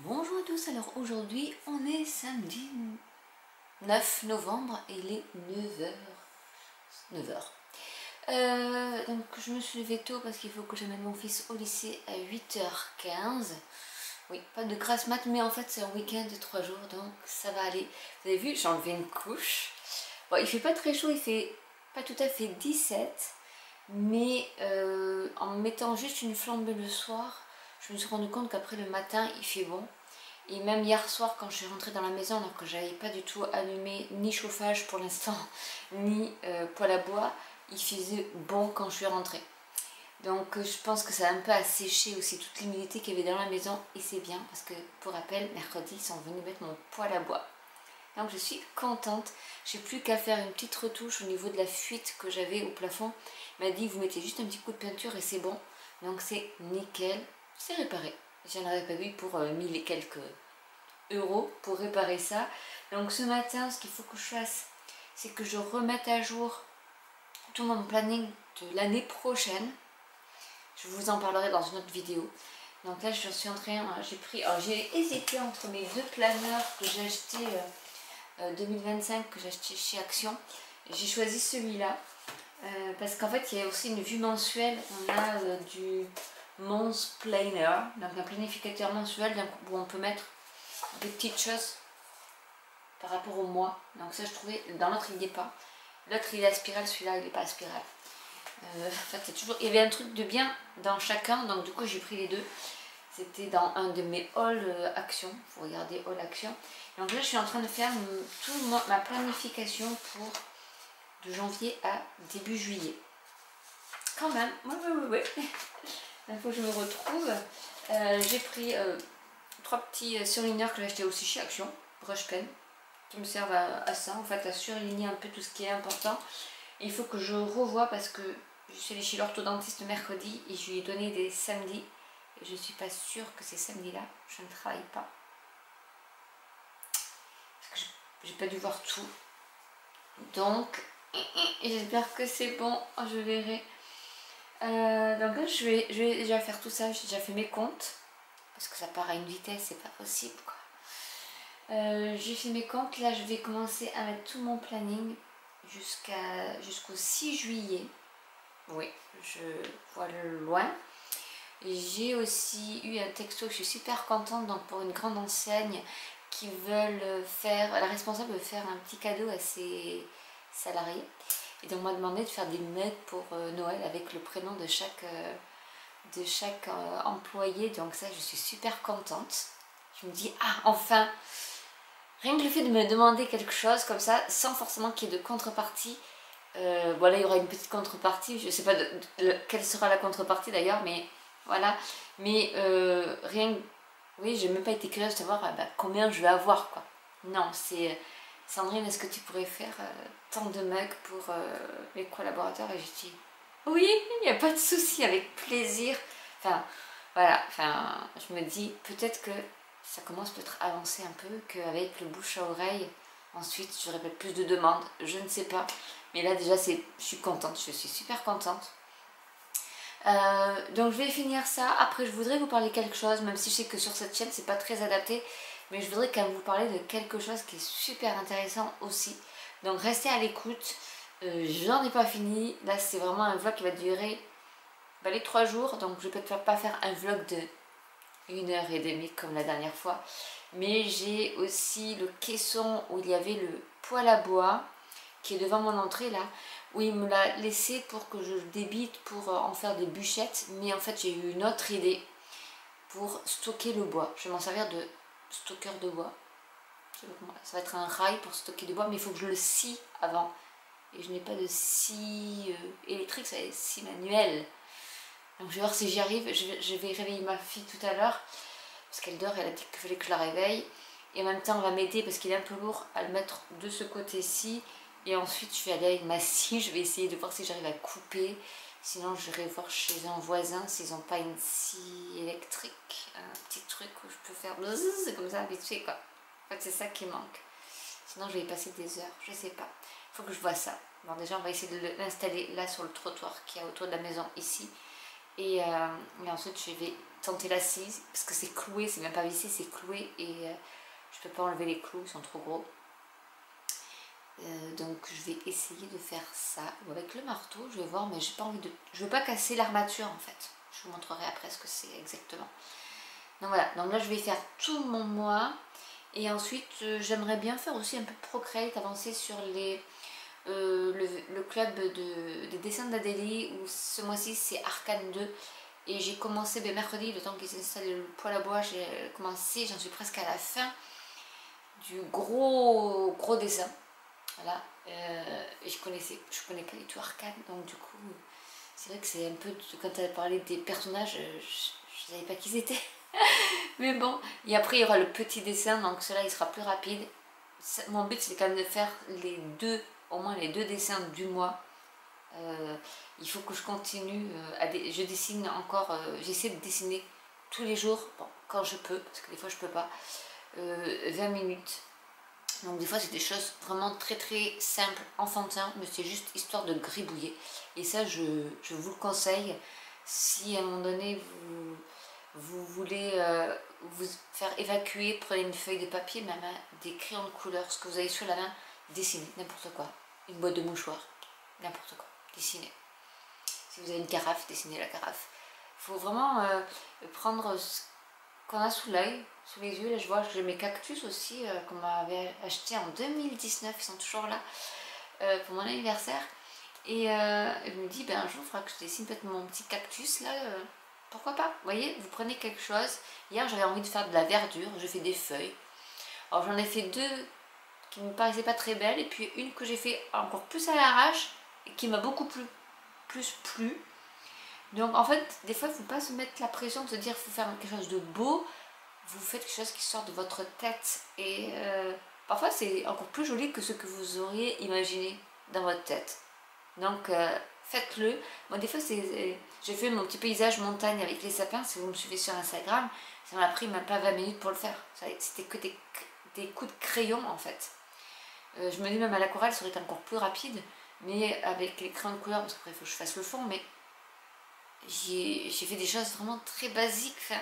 Bonjour à tous, alors aujourd'hui on est samedi 9 novembre et il est 9h. Donc je me suis levée tôt parce qu'il faut que j'amène mon fils au lycée à 8h15. Oui, pas de grasse mat, mais en fait c'est un week-end de 3 jours donc ça va aller. Vous avez vu, j'ai enlevé une couche. Bon, il fait pas très chaud, il fait pas tout à fait 17, mais en mettant juste une flambée le soir, je me suis rendu compte qu'après le matin il fait bon. Et même hier soir quand je suis rentrée dans la maison, alors que j'avais pas du tout allumé ni chauffage pour l'instant, ni poêle à bois, il faisait bon quand je suis rentrée. Donc je pense que ça a un peu asséché aussi toute l'humidité qu'il y avait dans la maison et c'est bien parce que pour rappel, mercredi ils sont venus mettre mon poêle à bois. Donc je suis contente, j'ai plus qu'à faire une petite retouche au niveau de la fuite que j'avais au plafond. Il m'a dit vous mettez juste un petit coup de peinture et c'est bon. Donc c'est nickel, c'est réparé. J'en avais pas vu pour 1000 et quelques euros pour réparer ça. Donc ce matin, ce qu'il faut que je fasse, c'est que je remette à jour tout mon planning de l'année prochaine. Je vous en parlerai dans une autre vidéo. Donc là, je suis en train, j'ai hésité entre mes deux planeurs que j'ai acheté 2025, que j'ai acheté chez Action. J'ai choisi celui-là parce qu'en fait, il y a aussi une vue mensuelle. On a du Month Planner, donc un planificateur mensuel où on peut mettre des petites choses par rapport au mois. Donc ça, je trouvais, dans l'autre, il n'y est pas. L'autre, il est à spirale, celui-là, il n'est pas à spirale. En fait, il y avait un truc de bien dans chacun, donc du coup, j'ai pris les deux. C'était dans un de mes All Action. Il faut regarder All Action. Donc là, je suis en train de faire ma planification pour de janvier à début juillet. Quand même, ouais. Il faut que je me retrouve. J'ai pris 3 petits surligneurs que j'ai acheté aussi chez Action, brush pen, qui me servent à ça, en fait, à surligner un peu tout ce qui est important. Et il faut que je revoie parce que je suis allée chez l'orthodontiste mercredi et je lui ai donné des samedis. Et je ne suis pas sûre que ces samedis-là, je ne travaille pas. Parce que j'ai pas dû voir tout. Donc, j'espère que c'est bon, je verrai. Donc là, je vais déjà faire tout ça, j'ai déjà fait mes comptes. Parce que ça part à une vitesse, c'est pas possible quoi. J'ai fait mes comptes, là je vais commencer à mettre tout mon planning jusqu'au 6 juillet. Oui, je vois le loin. J'ai aussi eu un texto, je suis super contente, donc pour une grande enseigne qui veulent faire, la responsable veut faire un petit cadeau à ses salariés. Et donc on m'a demandé de faire des mugs pour Noël avec le prénom de chaque employé, donc ça je suis super contente. Je me dis ah enfin, rien que le fait de me demander quelque chose comme ça sans forcément qu'il y ait de contrepartie. Voilà, il y aura une petite contrepartie, je sais pas quelle sera la contrepartie d'ailleurs, mais voilà, mais rien, oui, j'ai même pas été curieuse de savoir combien je vais avoir quoi. Non, c'est Sandrine, est-ce que tu pourrais faire tant de mugs pour mes collaborateurs? Et je dis oui, il n'y a pas de souci, avec plaisir. Enfin, voilà, je me dis peut-être que ça commence peut-être à avancer un peu, qu'avec le bouche à oreille, ensuite j'aurai peut-être plus de demandes, je ne sais pas. Mais là déjà, je suis contente, je suis super contente. Donc je vais finir ça. Après, je voudrais vous parler quelque chose, même si je sais que sur cette chaîne, c'est pas très adapté. Mais je voudrais quand même vous parler de quelque chose qui est super intéressant aussi. Donc restez à l'écoute. Je n'en ai pas fini. Là, c'est vraiment un vlog qui va durer les 3 jours. Donc je vais peut-être pas faire un vlog de 1h30 comme la dernière fois. Mais j'ai aussi le caisson où il y avait le poêle à bois qui est devant mon entrée là, où il me l'a laissé pour que je débite pour en faire des bûchettes. Mais en fait, j'ai eu une autre idée pour stocker le bois. Je vais m'en servir de stocker de bois. Ça va être un rail pour stocker du bois, mais il faut que je le scie avant. Et je n'ai pas de scie électrique, c'est scie manuel. Donc je vais voir si j'y arrive. Je vais réveiller ma fille tout à l'heure, parce qu'elle dort, elle a dit qu'il fallait que je la réveille. Et en même temps, on va m'aider, parce qu'il est un peu lourd, à le mettre de ce côté-ci. Et ensuite, je vais aller avec ma scie, je vais essayer de voir si j'arrive à couper. Sinon, je vais voir chez un voisin s'ils n'ont pas une scie électrique. Un petit truc où je peux faire bzzz, comme ça, vite fait quoi. En fait, c'est ça qui manque. Sinon, je vais y passer des heures, je sais pas. Il faut que je vois ça. Bon, déjà, on va essayer de l'installer là sur le trottoir qui est autour de la maison, ici. Et ensuite, je vais tenter la scie parce que c'est cloué, c'est même pas vissé, c'est cloué et je peux pas enlever les clous, ils sont trop gros. Donc je vais essayer de faire ça ou avec le marteau, je vais voir, mais j'ai pas envie de, je veux pas casser l'armature en fait. Je vous montrerai après ce que c'est exactement. Donc voilà, donc là je vais faire tout mon mois et ensuite j'aimerais bien faire aussi un peu Procreate, avancer sur le club des dessins d'Adélie où ce mois-ci c'est Arcane 2 et j'ai commencé mercredi, le temps qu'ils installent le poêle à bois, j'ai commencé, j'en suis presque à la fin du gros dessin. Voilà, et je connais pas du tout Arcane, donc du coup c'est vrai que c'est un peu, quand tu as parlé des personnages, je savais pas qui ils étaient. Mais bon, et après il y aura le petit dessin, donc cela il sera plus rapide. Mon but c'est quand même de faire au moins les deux dessins du mois. Il faut que je continue, je dessine encore, j'essaie de dessiner tous les jours, bon, quand je peux, parce que des fois je peux pas, 20 minutes. Donc des fois c'est des choses vraiment très très simples, enfantins, mais c'est juste histoire de gribouiller. Et ça je vous le conseille, si à un moment donné vous voulez vous faire évacuer, prenez une feuille de papier, même des crayons de couleur, ce que vous avez sur la main, dessinez, n'importe quoi. Une boîte de mouchoirs, n'importe quoi, dessinez. Si vous avez une carafe, dessinez la carafe. Il faut vraiment prendre ce qu'on a sous l'œil, sous les yeux. Là je vois que j'ai mes cactus aussi qu'on m'avait acheté en 2019, ils sont toujours là pour mon anniversaire. Et je me dis, un jour il faudra que je dessine peut-être mon petit cactus là, pourquoi pas. Vous voyez, vous prenez quelque chose. Hier j'avais envie de faire de la verdure, je fais des feuilles. Alors j'en ai fait deux qui ne me paraissaient pas très belles, et puis une que j'ai fait encore plus à l'arrache et qui m'a beaucoup plu. Donc en fait, des fois il ne faut pas se mettre la pression de se dire qu'il faut faire quelque chose de beau. Vous faites quelque chose qui sort de votre tête et parfois c'est encore plus joli que ce que vous auriez imaginé dans votre tête. Donc faites-le. Moi des fois j'ai fait mon petit paysage montagne avec les sapins, si vous me suivez sur Instagram, ça m'a pris même pas 20 minutes pour le faire. C'était que des coups de crayon en fait. Je me dis même à l'aquarelle ça aurait été encore plus rapide, mais avec les crayons de couleur, parce qu'après il faut que je fasse le fond, mais j'ai fait des choses vraiment très basiques. Enfin,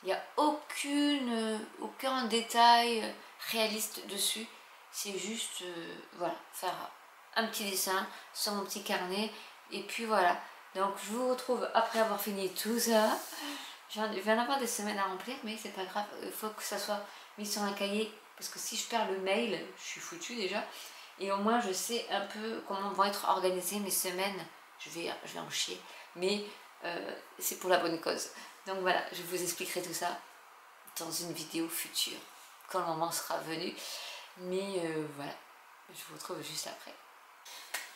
il n'y a aucun détail réaliste dessus. C'est juste, voilà, faire un petit dessin sur mon petit carnet. Et puis voilà. Donc je vous retrouve après avoir fini tout ça. Je vais en avoir des semaines à remplir, mais c'est pas grave. Il faut que ça soit mis sur un cahier. Parce que si je perds le mail, je suis foutue déjà. Et au moins je sais un peu comment vont être organisées mes semaines. Je vais en chier. Mais c'est pour la bonne cause. Donc voilà, je vous expliquerai tout ça dans une vidéo future, quand le moment sera venu. Mais voilà, je vous retrouve juste après.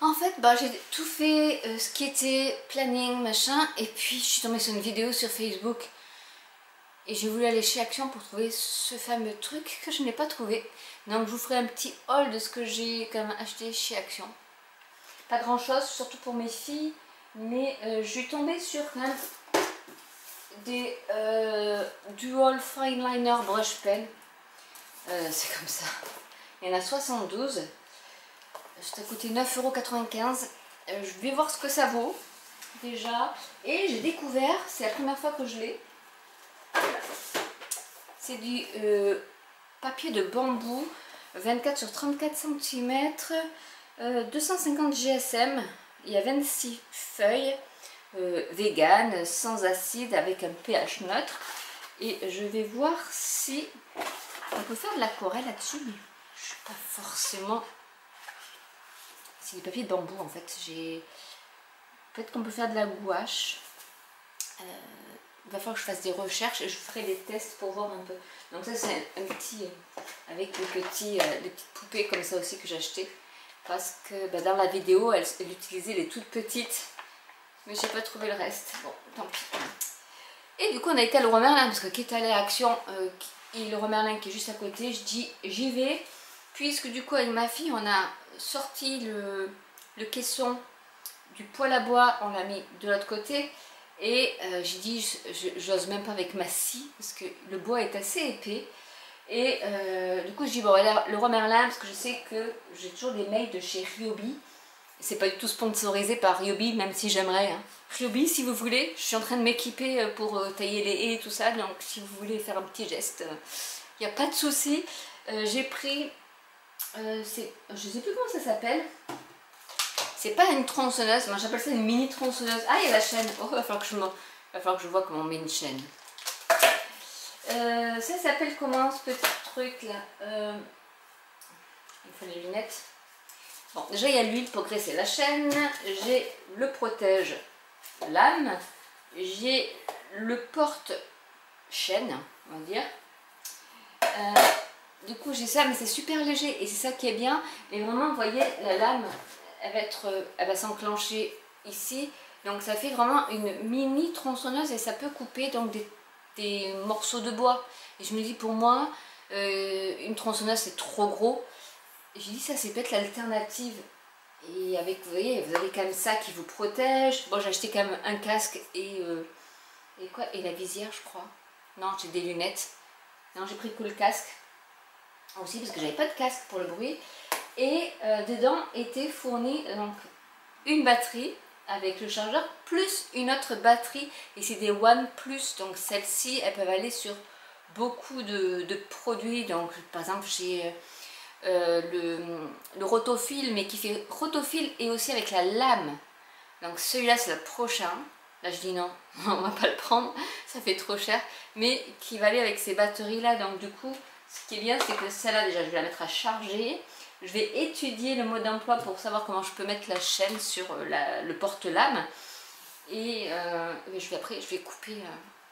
En fait, j'ai tout fait, ce qui était planning, machin, et puis je suis tombée sur une vidéo sur Facebook. Et j'ai voulu aller chez Action pour trouver ce fameux truc que je n'ai pas trouvé. Donc je vous ferai un petit haul de ce que j'ai quand même acheté chez Action. Pas grand chose, surtout pour mes filles. Mais je suis tombée sur quand même des Dual Fine Liner Brush Pen. C'est comme ça. Il y en a 72. Ça a coûté 9,95 €. Je vais voir ce que ça vaut déjà. Et j'ai découvert, c'est la première fois que je l'ai. C'est du papier de bambou 24 sur 34 cm, 250 GSM. Il y a 26 feuilles, vegan, sans acide, avec un pH neutre. Et je vais voir si on peut faire de l'aquarelle là-dessus, mais je ne suis pas forcément... C'est du papier de bambou en fait. Peut-être qu'on peut faire de la gouache. Il va falloir que je fasse des recherches et je ferai des tests pour voir un peu. Donc ça c'est un petit... avec des petites poupées comme ça aussi que j'ai acheté. Parce que dans la vidéo, elle utilisait les toutes petites. Mais j'ai pas trouvé le reste. Bon, tant pis. Et du coup, on a été à Leroy Merlin. Parce que quitte à aller à Action, et Leroy Merlin qui est juste à côté, je dis j'y vais. Puisque du coup, avec ma fille, on a sorti le caisson du poêle à bois. On l'a mis de l'autre côté. Et j'ai dit, j'ose même pas avec ma scie. Parce que le bois est assez épais. Et du coup je dis bon, Leroy Merlin, parce que je sais que j'ai toujours des mails de chez Ryobi C'est pas du tout sponsorisé par Ryobi, même si j'aimerais. Hein. Ryobi, si vous voulez, je suis en train de m'équiper pour tailler les haies et tout ça, donc si vous voulez faire un petit geste, il n'y a pas de souci. J'ai pris, je sais plus comment ça s'appelle. C'est pas une tronçonneuse, moi j'appelle ça une mini tronçonneuse. Ah, il y a la chaîne. Oh, il va falloir que je vois comment on met une chaîne. Ça s'appelle comment ce petit truc là? Il faut les lunettes. Bon, déjà il y a l'huile pour graisser la chaîne, j'ai le protège lame, j'ai le porte-chaîne, on va dire. Du coup j'ai ça, mais c'est super léger et c'est ça qui est bien. Et vraiment, vous voyez, la lame, elle va s'enclencher ici. Donc ça fait vraiment une mini tronçonneuse et ça peut couper donc des morceaux de bois. Et je me dis, pour moi, une tronçonneuse c'est trop gros. J'ai dit ça c'est peut-être l'alternative. Et avec, vous voyez, vous avez quand même ça qui vous protège. Bon, j'ai acheté quand même un casque et quoi? Et la visière, je crois. Non, j'ai des lunettes. Non, j'ai pris que le casque. Aussi parce que j'avais pas de casque pour le bruit. Et dedans était fournie donc une batterie avec le chargeur plus une autre batterie. Et c'est des OnePlus. Donc celles-ci, elles peuvent aller sur beaucoup de produits. Donc par exemple, j'ai... le rotofil, mais qui fait rotofil et aussi avec la lame. Donc celui-là c'est le prochain. Là je dis non, on va pas le prendre, ça fait trop cher. Mais qui va aller avec ces batteries là. Donc du coup, ce qui est bien, c'est que celle-là déjà je vais la mettre à charger. Je vais étudier le mode d'emploi pour savoir comment je peux mettre la chaîne sur le porte-lame. Et après je vais couper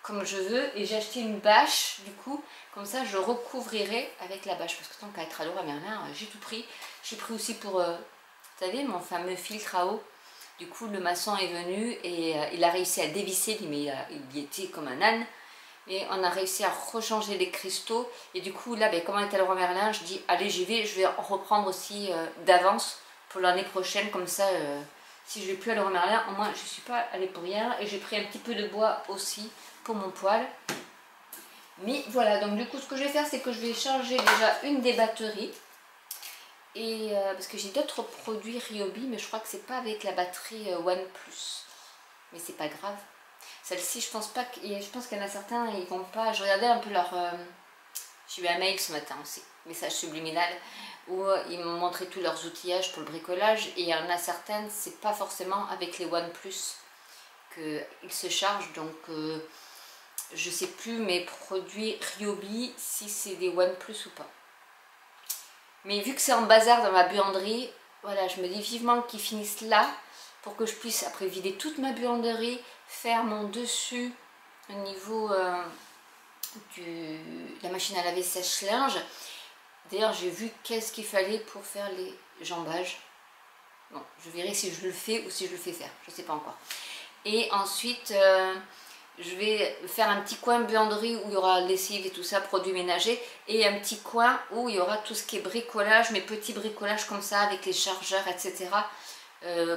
comme je veux. Et j'ai acheté une bâche du coup. Comme ça, je recouvrirai avec la bâche. Parce que tant qu'à être à Leroy Merlin, j'ai tout pris. J'ai pris aussi pour, vous savez, mon fameux filtre à eau. Du coup, le maçon est venu et il a réussi à dévisser, mais il y était comme un âne. Et on a réussi à rechanger les cristaux. Et du coup, là, ben, comme on est à Leroy Merlin, je dis, allez, j'y vais. Je vais reprendre aussi d'avance pour l'année prochaine. Comme ça, si je ne vais plus à Leroy Merlin, au moins, je ne suis pas allée pour rien. Et j'ai pris un petit peu de bois aussi pour mon poêle. Mais voilà, donc du coup ce que je vais faire, c'est que je vais charger déjà une des batteries. Et parce que j'ai d'autres produits Ryobi, mais je crois que c'est pas avec la batterie OnePlus. Mais c'est pas grave. Celle-ci, je pense pas je pense qu'il y en a certains, ils vont pas. Je regardais un peu leur. J'ai eu un mail ce matin aussi, message subliminal, où ils m'ont montré tous leurs outillages pour le bricolage. Et il y en a certaines, c'est pas forcément avec les OnePlus qu'ils se chargent. Donc je sais plus mes produits Ryobi si c'est des OnePlus ou pas. Mais vu que c'est en bazar dans ma buanderie, voilà, je me dis vivement qu'ils finissent là pour que je puisse après vider toute ma buanderie, faire mon dessus au niveau de la machine à laver sèche-linge. D'ailleurs, j'ai vu qu'est-ce qu'il fallait pour faire les jambages. Bon, je verrai si je le fais ou si je le fais faire, je ne sais pas encore. Et ensuite... je vais faire un petit coin buanderie où il y aura lessive et tout ça, produits ménagers, et un petit coin où il y aura tout ce qui est bricolage, mes petits bricolages comme ça avec les chargeurs, etc.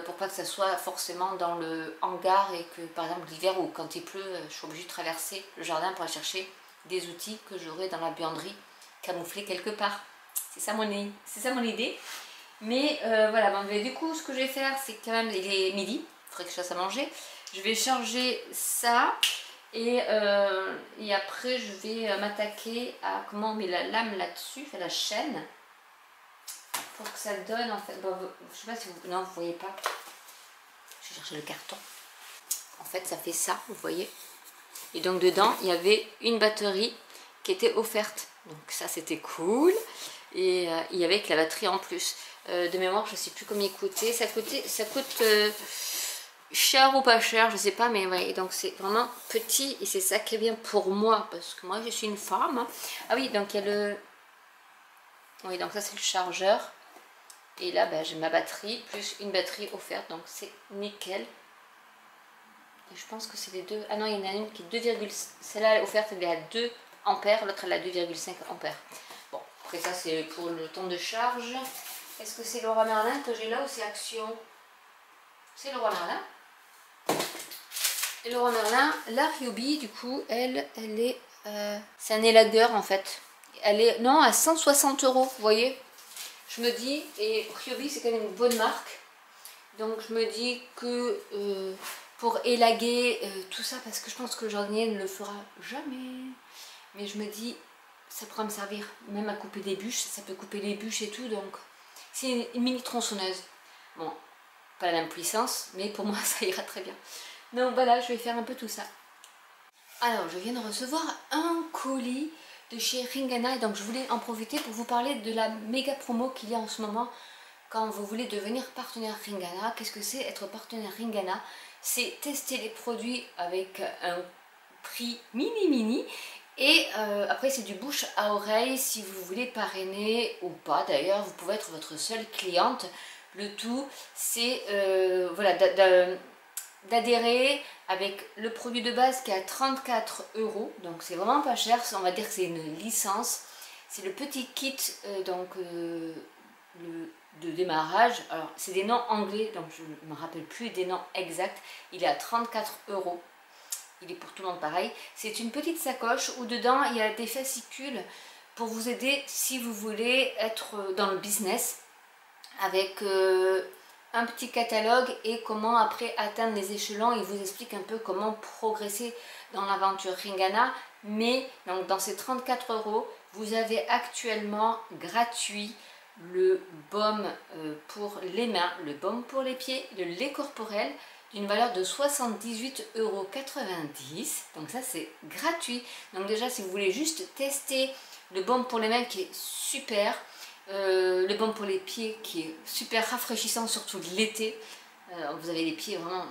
Pour pas que ça soit forcément dans le hangar et que par exemple l'hiver ou quand il pleut, je suis obligée de traverser le jardin pour aller chercher des outils que j'aurai dans la buanderie camouflés quelque part. C'est ça mon idée. Mais voilà, bon, du coup ce que je vais faire, c'est quand même, il est midi, il faudrait que je fasse à manger. Je vais charger ça et après je vais m'attaquer à comment on met la lame là-dessus, la chaîne, pour que ça donne en fait, bon, je sais pas si vous, non vous voyez pas, je vais chercher le carton, en fait ça fait ça, vous voyez, et donc dedans il y avait une batterie qui était offerte, donc ça c'était cool, et il y avait avec la batterie en plus, de mémoire je sais plus combien il coûtait, ça coûte cher ou pas cher, je sais pas, mais ouais, donc c'est vraiment petit et c'est ça qui est bien pour moi parce que moi je suis une femme. Hein. Ah oui, donc il y a le. Oui, donc ça c'est le chargeur. Et là, ben, j'ai ma batterie plus une batterie offerte, donc c'est nickel. Et je pense que c'est les deux. Ah non, il y en a une qui est 2, celle-là offerte, elle est à 2 ampères, l'autre elle est à 2,5 ampères. Bon, après ça c'est pour le temps de charge. Est-ce que c'est Leroy Merlin que j'ai là ou c'est Action? C'est Leroy Merlin. Et Leroy Merlin, la Ryobi, du coup, elle est... c'est un élagueur, en fait. Elle est, non, à 160 €, vous voyez. Je me dis, et Ryobi, c'est quand même une bonne marque. Donc je me dis que pour élaguer tout ça, parce que je pense que le jardinier ne le fera jamais, mais je me dis ça pourra me servir même à couper des bûches, ça peut couper les bûches et tout, donc c'est une mini tronçonneuse. Bon, pas la même puissance, mais pour moi ça ira très bien. Donc voilà, je vais faire un peu tout ça. Alors, je viens de recevoir un colis de chez Ringana, et donc je voulais en profiter pour vous parler de la méga promo qu'il y a en ce moment quand vous voulez devenir partenaire Ringana. Qu'est-ce que c'est être partenaire Ringana? C'est tester les produits avec un prix mini et après c'est du bouche à oreille si vous voulez parrainer ou pas. D'ailleurs, vous pouvez être votre seule cliente. Le tout, c'est voilà, d'adhérer avec le produit de base qui est à 34 €, donc c'est vraiment pas cher, on va dire que c'est une licence. C'est le petit kit de démarrage. Alors c'est des noms anglais, donc je ne me rappelle plus des noms exacts. Il est à 34 €, il est pour tout le monde pareil. C'est une petite sacoche où dedans il y a des fascicules pour vous aider si vous voulez être dans le business, avec un petit catalogue et comment après atteindre les échelons. Il vous explique un peu comment progresser dans l'aventure Ringana. Mais donc, dans ces 34 €, vous avez actuellement gratuit le baume pour les mains, le baume pour les pieds, le lait corporel d'une valeur de 78,90 €. Donc ça c'est gratuit. Donc déjà si vous voulez juste tester le baume pour les mains qui est super, le baume pour les pieds qui est super rafraîchissant, surtout l'été. Vous avez les pieds vraiment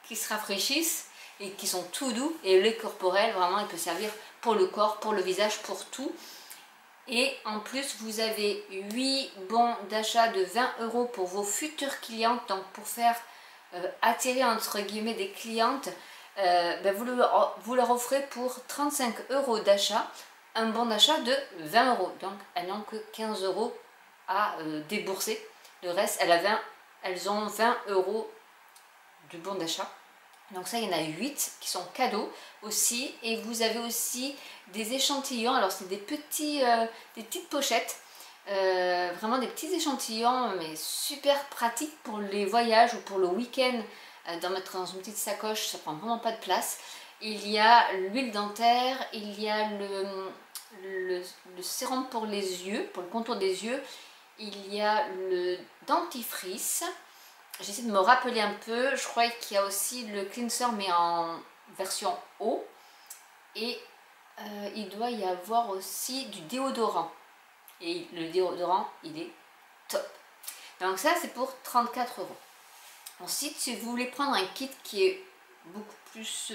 qui se rafraîchissent et qui sont tout doux. Et le lait corporel, vraiment, il peut servir pour le corps, pour le visage, pour tout. Et en plus, vous avez 8 bons d'achat de 20 € pour vos futures clientes. Donc pour faire attirer entre guillemets des clientes, vous leur offrez pour 35 € d'achat un bon d'achat de 20 €. Donc elles n'ont que 15 € à débourser. Le reste, elles ont 20 € de bon d'achat. Donc ça, il y en a 8 qui sont cadeaux aussi. Et vous avez aussi des échantillons. Alors c'est des petites pochettes. Vraiment des petits échantillons, mais super pratiques pour les voyages ou pour le week-end. D'en mettre dans une petite sacoche, ça prend vraiment pas de place. Il y a l'huile dentaire, il y a le sérum pour les yeux, pour le contour des yeux. Il y a le dentifrice. J'essaie de me rappeler un peu. Je crois qu'il y a aussi le cleanser, mais en version eau. Et il doit y avoir aussi du déodorant. Et le déodorant, il est top. Donc ça, c'est pour 34 €. Ensuite, si vous voulez prendre un kit qui est beaucoup plus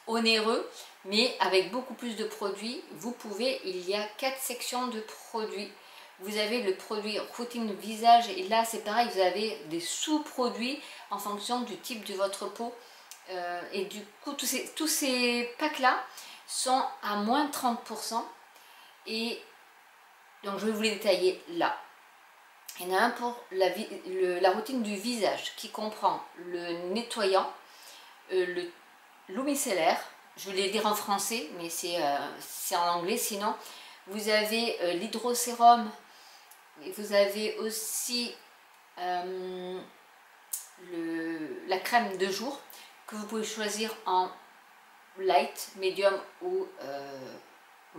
onéreux, mais avec beaucoup plus de produits, vous pouvez, il y a 4 sections de produits. Vous avez le produit routine visage, et là c'est pareil, vous avez des sous-produits en fonction du type de votre peau. Et du coup, tous ces packs-là sont à moins 30%. Et donc je vais vous les détailler là. Il y en a un pour la routine du visage qui comprend le nettoyant, l'eau micellaire, je vais les dire en français, mais c'est en anglais sinon. Vous avez l'hydrosérum, et vous avez aussi la crème de jour que vous pouvez choisir en light, medium ou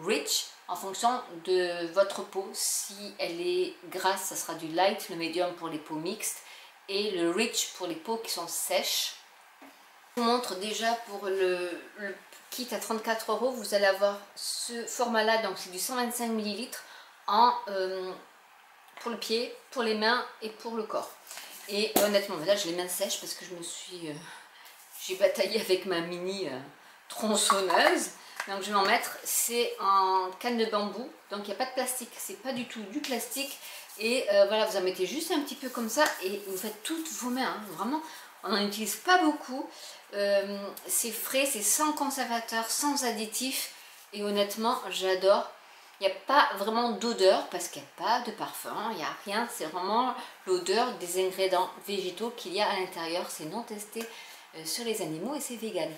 rich en fonction de votre peau. Si elle est grasse, ça sera du light, le medium pour les peaux mixtes et le rich pour les peaux qui sont sèches. Je vous montre déjà pour le kit à 34 €, vous allez avoir ce format là, donc c'est du 125 ml pour le pied, pour les mains et pour le corps. Et honnêtement, là j'ai les mains sèches parce que j'ai bataillé avec ma mini tronçonneuse. Donc je vais en mettre, c'est en canne de bambou, donc il n'y a pas de plastique, c'est pas du tout du plastique. Et voilà, vous en mettez juste un petit peu comme ça et vous faites toutes vos mains, hein. Vraiment, on n'en utilise pas beaucoup. C'est frais, c'est sans conservateur, sans additif, et honnêtement j'adore. Il n'y a pas vraiment d'odeur parce qu'il n'y a pas de parfum, il n'y a rien, c'est vraiment l'odeur des ingrédients végétaux qu'il y a à l'intérieur. C'est non testé sur les animaux et c'est vegan.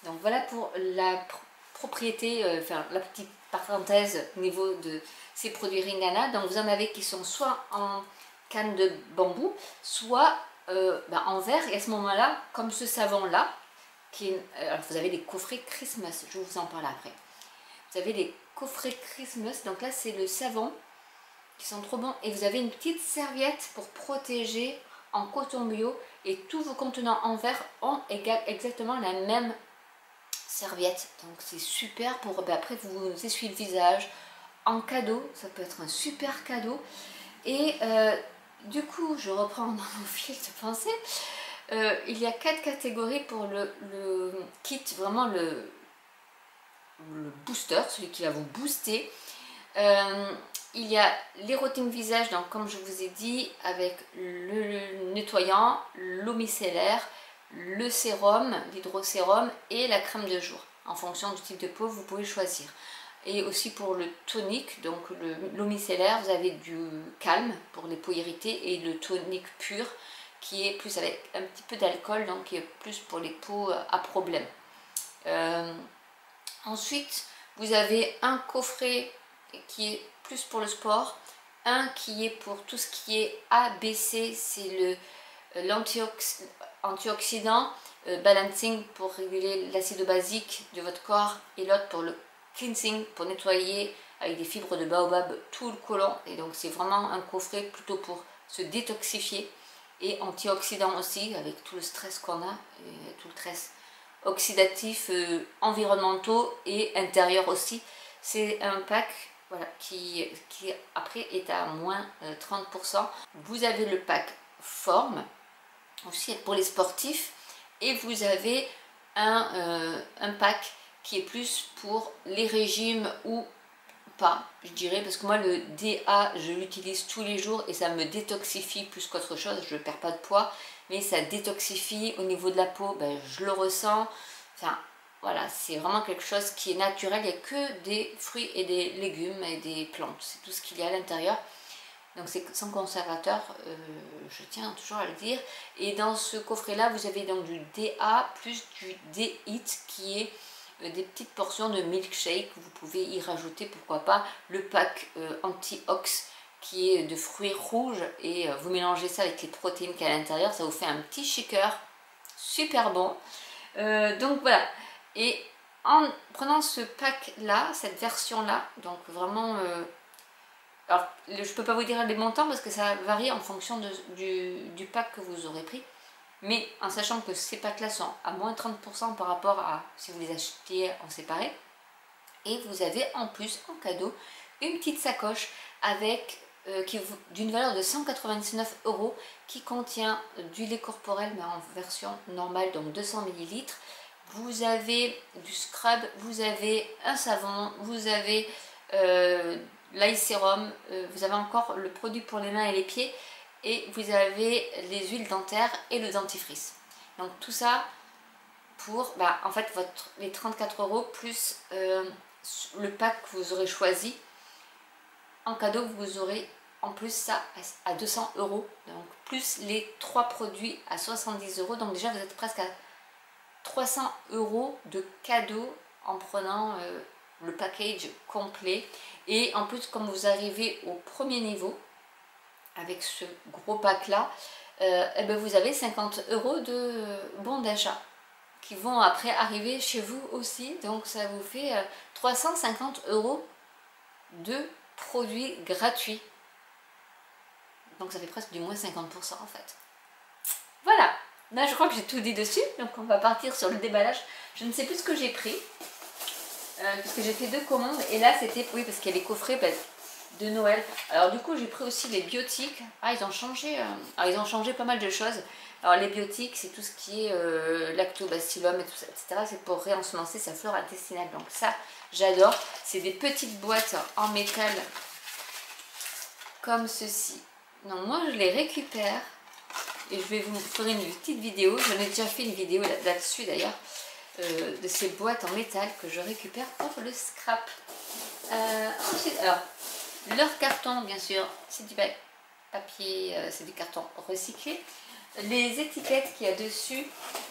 Donc voilà pour la propriété, enfin la petite parenthèse au niveau de ces produits Ringana. Donc vous en avez qui sont soit en canne de bambou, soit en verre. Et à ce moment-là, comme ce savon-là, alors vous avez les coffrets Christmas, je vous en parle après. Vous avez les coffrets Christmas, donc là c'est le savon qui sont trop bons. Et vous avez une petite serviette pour protéger en coton bio. Et tous vos contenants en verre ont exactement la même serviette. Donc c'est super pour après vous essuyer le visage. En cadeau, ça peut être un super cadeau. Et du coup, je reprends dans mon fil de pensée. Il y a 4 catégories pour le kit, vraiment le booster, celui qui va vous booster. Il y a les routines visage, donc comme je vous ai dit, avec le nettoyant, l'eau micellaire, le sérum, l'hydrosérum et la crème de jour. En fonction du type de peau, vous pouvez choisir. Et aussi pour le tonique, donc l'eau micellaire, vous avez du calme pour les peaux irritées et le tonique pur qui est plus avec un petit peu d'alcool, donc qui est plus pour les peaux à problème. Ensuite, vous avez un coffret qui est plus pour le sport, un qui est pour tout ce qui est ABC, c'est l'antioxydant, balancing pour réguler l'acide basique de votre corps, et l'autre pour le cleansing, pour nettoyer avec des fibres de baobab tout le côlon. Et donc c'est vraiment un coffret plutôt pour se détoxifier, et antioxydant aussi avec tout le stress qu'on a, et tout le stress oxydatif, environnementaux et intérieurs aussi. C'est un pack voilà, qui après est à moins 30%. Vous avez le pack forme aussi pour les sportifs, et vous avez un pack qui est plus pour les régimes ou pas, je dirais, parce que moi le DA je l'utilise tous les jours et ça me détoxifie plus qu'autre chose. Je ne perds pas de poids, mais ça détoxifie au niveau de la peau, je le ressens. Enfin voilà, c'est vraiment quelque chose qui est naturel. Il n'y a que des fruits et des légumes et des plantes, c'est tout ce qu'il y a à l'intérieur. Donc c'est sans conservateur, je tiens toujours à le dire. Et dans ce coffret là vous avez donc du DA plus du D-Hit qui est des petites portions de milkshake. Vous pouvez y rajouter, pourquoi pas, le pack anti-ox qui est de fruits rouges, et vous mélangez ça avec les protéines qu'il y a à l'intérieur, ça vous fait un petit shaker super bon. Donc voilà, et en prenant ce pack là, cette version là, donc vraiment alors je ne peux pas vous dire les montants parce que ça varie en fonction du pack que vous aurez pris. Mais en sachant que ces packs-là sont à moins 30% par rapport à si vous les achetiez en séparé. Et vous avez en plus en cadeau une petite sacoche avec d'une valeur de 199 € qui contient du lait corporel mais en version normale, donc 200 ml. Vous avez du scrub, vous avez un savon, vous avez l'eye sérum, vous avez encore le produit pour les mains et les pieds, et vous avez les huiles dentaires et le dentifrice. Donc tout ça pour en fait les 34 € plus le pack que vous aurez choisi. En cadeau vous aurez en plus ça à 200 €, donc plus les 3 produits à 70 €. Donc déjà vous êtes presque à 300 € de cadeau en prenant le package complet. Et en plus, comme vous arrivez au premier niveau avec ce gros pack là, vous avez 50 € de bons d'achat qui vont après arriver chez vous aussi. Donc ça vous fait 350 € de produits gratuits. Donc ça fait presque du moins 50% en fait. Voilà, là je crois que j'ai tout dit dessus. Donc on va partir sur le déballage. Je ne sais plus ce que j'ai pris. Puisque j'ai fait 2 commandes, et là c'était, oui, parce qu'il y a les coffrets de Noël. Alors du coup j'ai pris aussi les biotiques. Ils ont changé, ils ont changé pas mal de choses. Alors les biotiques, c'est tout ce qui est lactobacillum et tout ça, etc. C'est pour réensemencer sa flore intestinale. Donc ça, j'adore. C'est des petites boîtes en métal comme ceci. Donc moi je les récupère et je vais vous faire une petite vidéo. J'en ai déjà fait une vidéo là-dessus d'ailleurs. De ces boîtes en métal que je récupère pour le scrap. Ensuite, alors, leur carton, bien sûr, c'est du papier, c'est du carton recyclé. Les étiquettes qu'il y a dessus,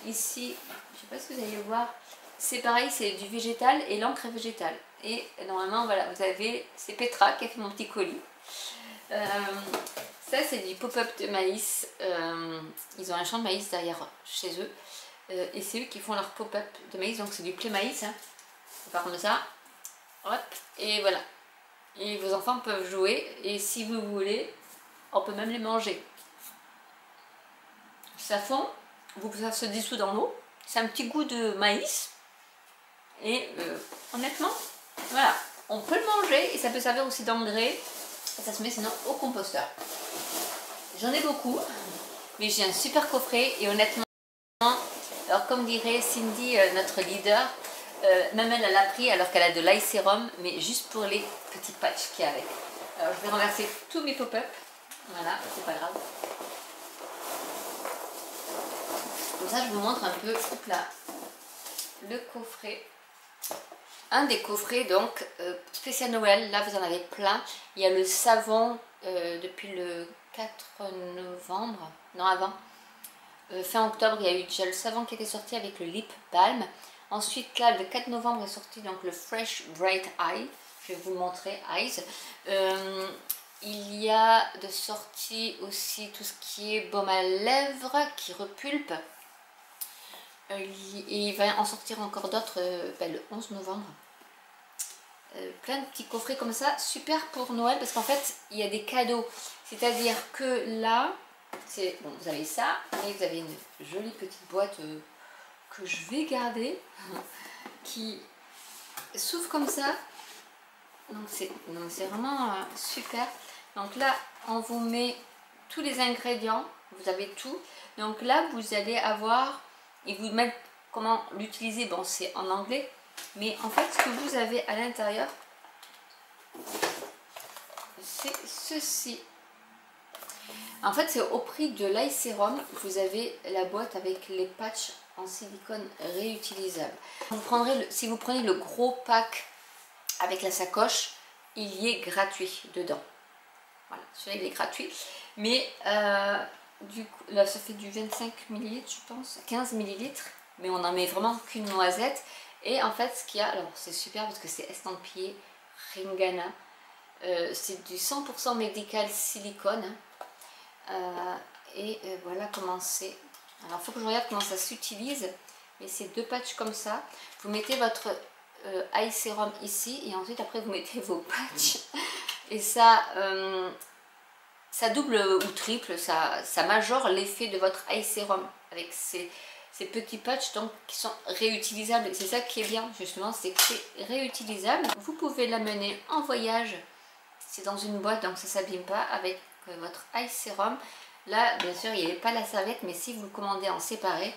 ici, je ne sais pas si vous allez voir, c'est pareil, c'est du végétal et l'encre est végétale. Et normalement, voilà, vous avez, c'est Petra qui a fait mon petit colis. Ça c'est du pop-up de maïs, ils ont un champ de maïs derrière chez eux et c'est eux qui font leur pop-up de maïs, donc c'est du play maïs, hein. On va faire comme ça, hop, et voilà. Et vos enfants peuvent jouer et si vous voulez, on peut même les manger. Ça fond, ça se dissout dans l'eau, c'est un petit goût de maïs et honnêtement, voilà, on peut le manger et ça peut servir aussi d'engrais. Ça se met sinon au composteur. J'en ai beaucoup, mais j'ai un super coffret et honnêtement, alors comme dirait Cindy, notre leader, même elle l'a pris alors qu'elle a de l'eye sérum, mais juste pour les petits patchs qu'il y a avec. Alors je vais renverser tous mes pop-up, voilà, c'est pas grave. Comme ça je vous montre un peu, hop là, le coffret. Un des coffrets donc spécial Noël, là vous en avez plein. Il y a le savon depuis le 4 novembre, non avant, fin octobre il y a eu déjà le savon qui était sorti avec le lip balm. Ensuite là le 4 novembre est sorti donc le Fresh Bright Eye, je vais vous le montrer, Eyes. Il y a de sortie aussi tout ce qui est baume à lèvres qui repulpe. Et il va en sortir encore d'autres le 11 novembre. Plein de petits coffrets comme ça, super pour Noël parce qu'en fait il y a des cadeaux. C'est-à-dire que là, bon, vous avez ça, et vous avez une jolie petite boîte que je vais garder qui s'ouvre comme ça. Donc c'est vraiment super. Donc là, on vous met tous les ingrédients, vous avez tout. Donc là, vous allez avoir, ils vous mettent comment l'utiliser, bon c'est en anglais, mais en fait ce que vous avez à l'intérieur, c'est ceci. En fait c'est au prix de l'eye sérum, vous avez la boîte avec les patchs en silicone réutilisables. Vous prendrez si vous prenez le gros pack avec la sacoche, il y est gratuit dedans. Voilà, celui-là il est gratuit. Mais du coup, là ça fait du 25 ml je pense, 15 ml. Mais on n'en met vraiment qu'une noisette. Et en fait ce qu'il y a, alors c'est super parce que c'est estampillé Ringana. C'est du 100% médical silicone. Voilà comment c'est. Alors il faut que je regarde comment ça s'utilise. Mais c'est deux patchs comme ça. Vous mettez votre eye sérum ici et ensuite après vous mettez vos patchs. Et ça double ou triple, ça majore l'effet de votre eye sérum avec ces petits patchs donc, qui sont réutilisables. C'est ça qui est bien justement, c'est que c'est réutilisable. Vous pouvez l'amener en voyage, c'est dans une boîte donc ça ne s'abîme pas avec votre eye sérum. Là bien sûr il n'y avait pas la serviette, mais si vous le commandez en séparé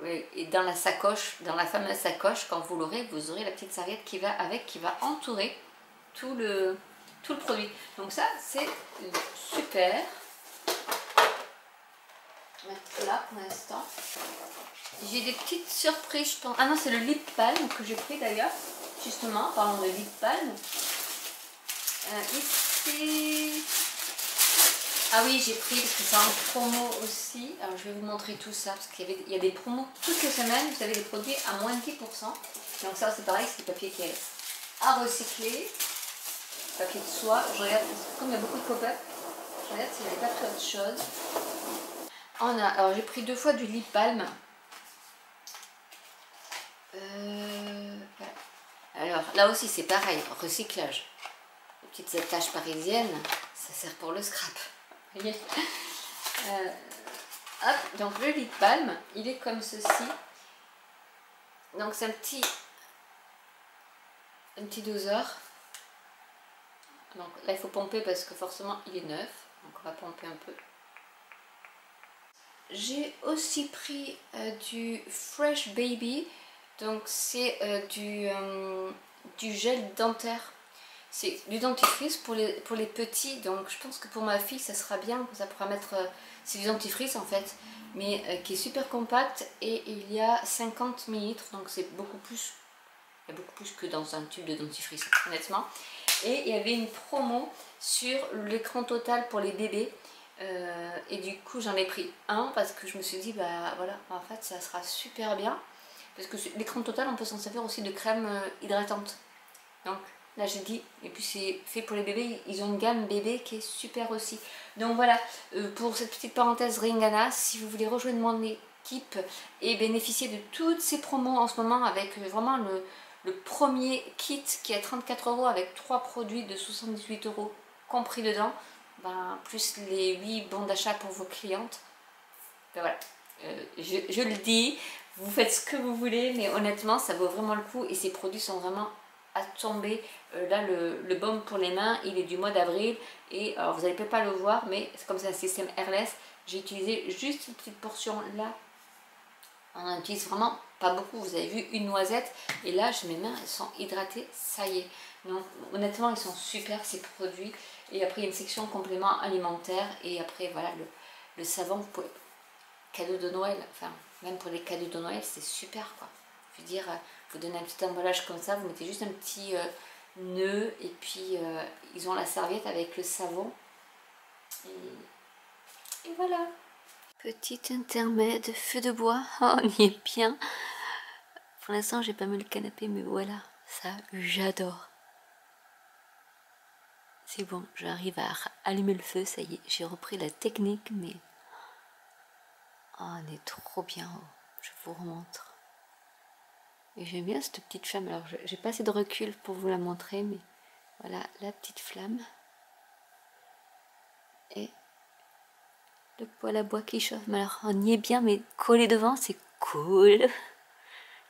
et dans la sacoche, dans la fameuse sacoche, quand vous l'aurez, vous aurez la petite serviette qui va avec, qui va entourer tout le produit. Donc ça c'est super. Je vais mettre là pour l'instant. J'ai des petites surprises je pense. Ah non, c'est le lip balm que j'ai pris d'ailleurs, justement, parlons de lip balm. Ici, ah oui j'ai pris parce que c'est en promo aussi. Alors je vais vous montrer tout ça parce qu'il y a des promos toutes les semaines. Vous avez des produits à moins de 10%. Donc ça c'est pareil, c'est du papier qui est à recycler. Papier de soie, je regarde, comme il y a beaucoup de pop-up, je regarde s'il n'y avait pas pris autre chose. Alors j'ai pris 2 fois du lip balm. Voilà. Alors là aussi c'est pareil, recyclage. Les petites attaches parisiennes, ça sert pour le scrap. Vous voyez, hop, donc le lip balm, il est comme ceci. Donc c'est un petit doseur. Donc là il faut pomper parce que forcément il est neuf, donc on va pomper un peu. J'ai aussi pris du Fresh Baby, donc c'est du gel dentaire, c'est du dentifrice pour les petits, donc je pense que pour ma fille ça sera bien, ça pourra mettre, c'est du dentifrice en fait, mais qui est super compact et il y a 50 ml, donc c'est beaucoup plus, il y a beaucoup plus que dans un tube de dentifrice honnêtement. Et il y avait une promo sur l'écran total pour les bébés. Et du coup j'en ai pris un parce que je me suis dit bah voilà, en fait ça sera super bien. Parce que l'écran total on peut s'en servir aussi de crème hydratante. Donc là j'ai dit, et puis c'est fait pour les bébés, ils ont une gamme bébé qui est super aussi. Donc voilà, pour cette petite parenthèse Ringana, si vous voulez rejoindre mon équipe et bénéficier de toutes ces promos en ce moment avec vraiment le premier kit qui est à 34 € avec 3 produits de 78 € compris dedans, ben, plus les 8 bons d'achat pour vos clientes. Ben voilà, je le dis, vous faites ce que vous voulez, mais honnêtement, ça vaut vraiment le coup et ces produits sont vraiment à tomber. Là, le baume pour les mains, il est du mois d'avril et alors vous n'allez peut-être pas le voir, mais c'est comme c'est un système airless, j'ai utilisé juste une petite portion là. On en utilise vraiment pas beaucoup, vous avez vu une noisette et là, mes mains elles sont hydratées, ça y est. Donc honnêtement, ils sont super ces produits. Et après, il y a une section compléments alimentaires et après, voilà, le savon pour cadeau de Noël, enfin même pour les cadeaux de Noël, c'est super quoi. Je veux dire, vous donnez un petit emballage comme ça, vous mettez juste un petit nœud et puis ils ont la serviette avec le savon. Et voilà. Petit intermède, feu de bois, oh, on y est bien. Pour l'instant, j'ai pas mis le canapé, mais voilà, ça, j'adore. C'est bon, j'arrive à allumer le feu, ça y est, j'ai repris la technique, mais... Oh, on est trop bien, oh. Je vous remontre. Et j'aime bien cette petite flamme, alors j'ai pas assez de recul pour vous la montrer, mais voilà, la petite flamme. Et le poêle à bois qui chauffe, mais alors on y est bien, mais collé devant, c'est cool.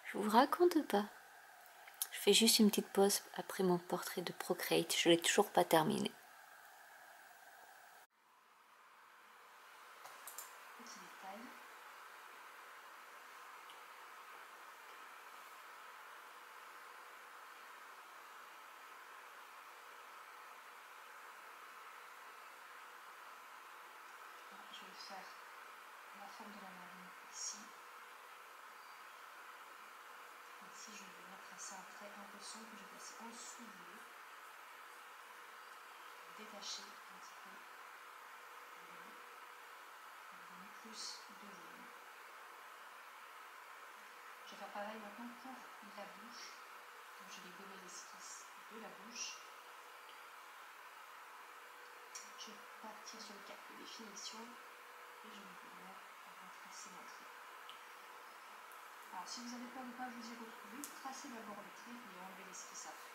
Je vous raconte pas. Je fais juste une petite pause après mon portrait de Procreate. Je l'ai toujours pas terminé. Petit détail. Je vais faire la forme de la marine ici. Ici, je vais venir tracer un trait un peu sombre que je vais passer en dessous du bleu. Détacher un petit peu le bleu. Donner plus de volume. Je vais faire pareil maintenant pour la bouche. Donc, je vais gommer l'esquisse de la bouche. Je vais partir sur le cap de définition et je vais venir retracer mon trait. Alors, si vous avez peur de ne pas vous y retrouver, tracez d'abord le trait et enlevez l'esquisse après.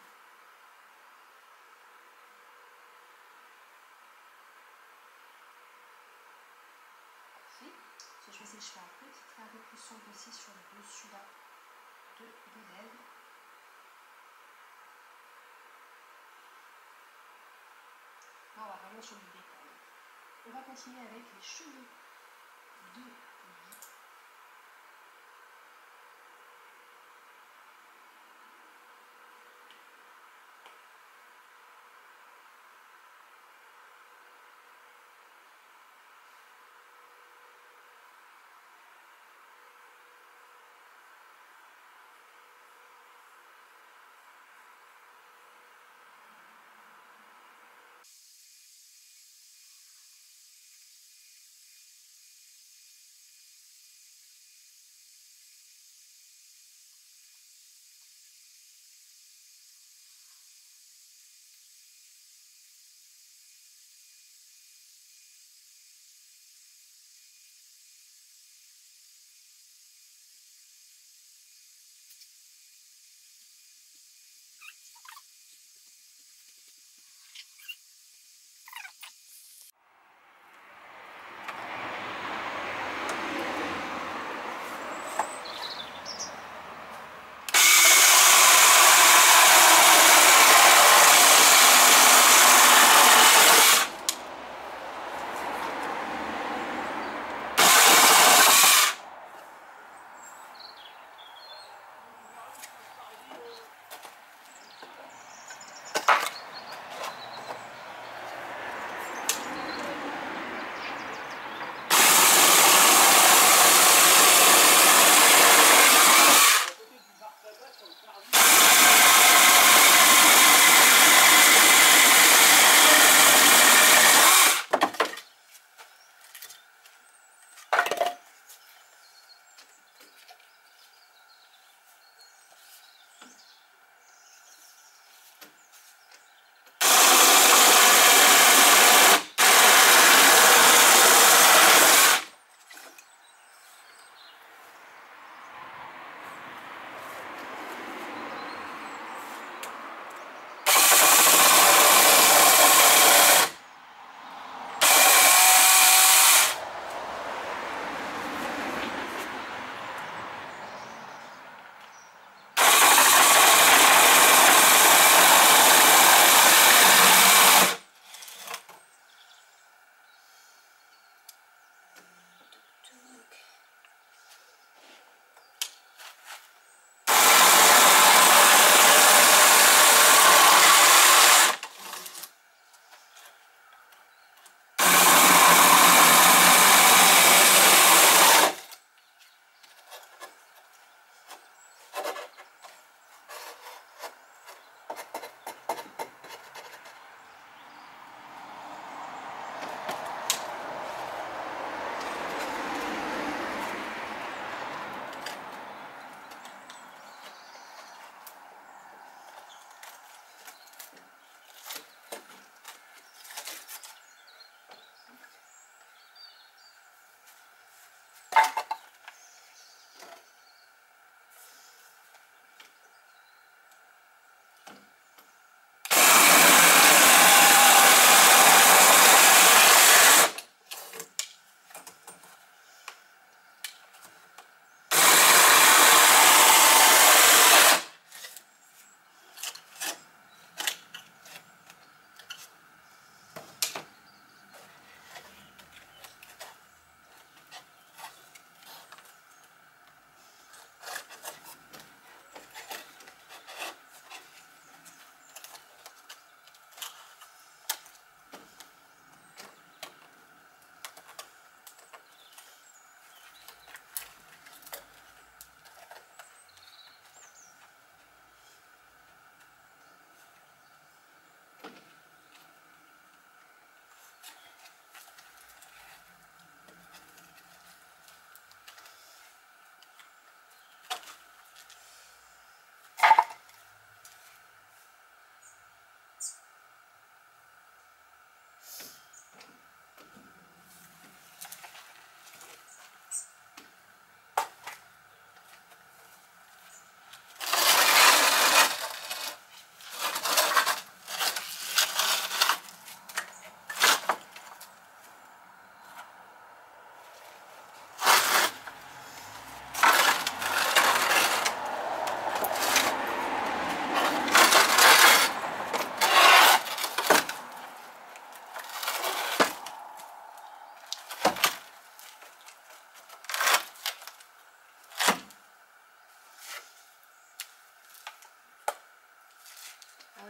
Parfait. Je vais essayer de faire un petit trait un peu plus sombre aussi sur le dessus là des lèvres. Là, on va vraiment sur du détail. On va continuer avec les cheveux de lui.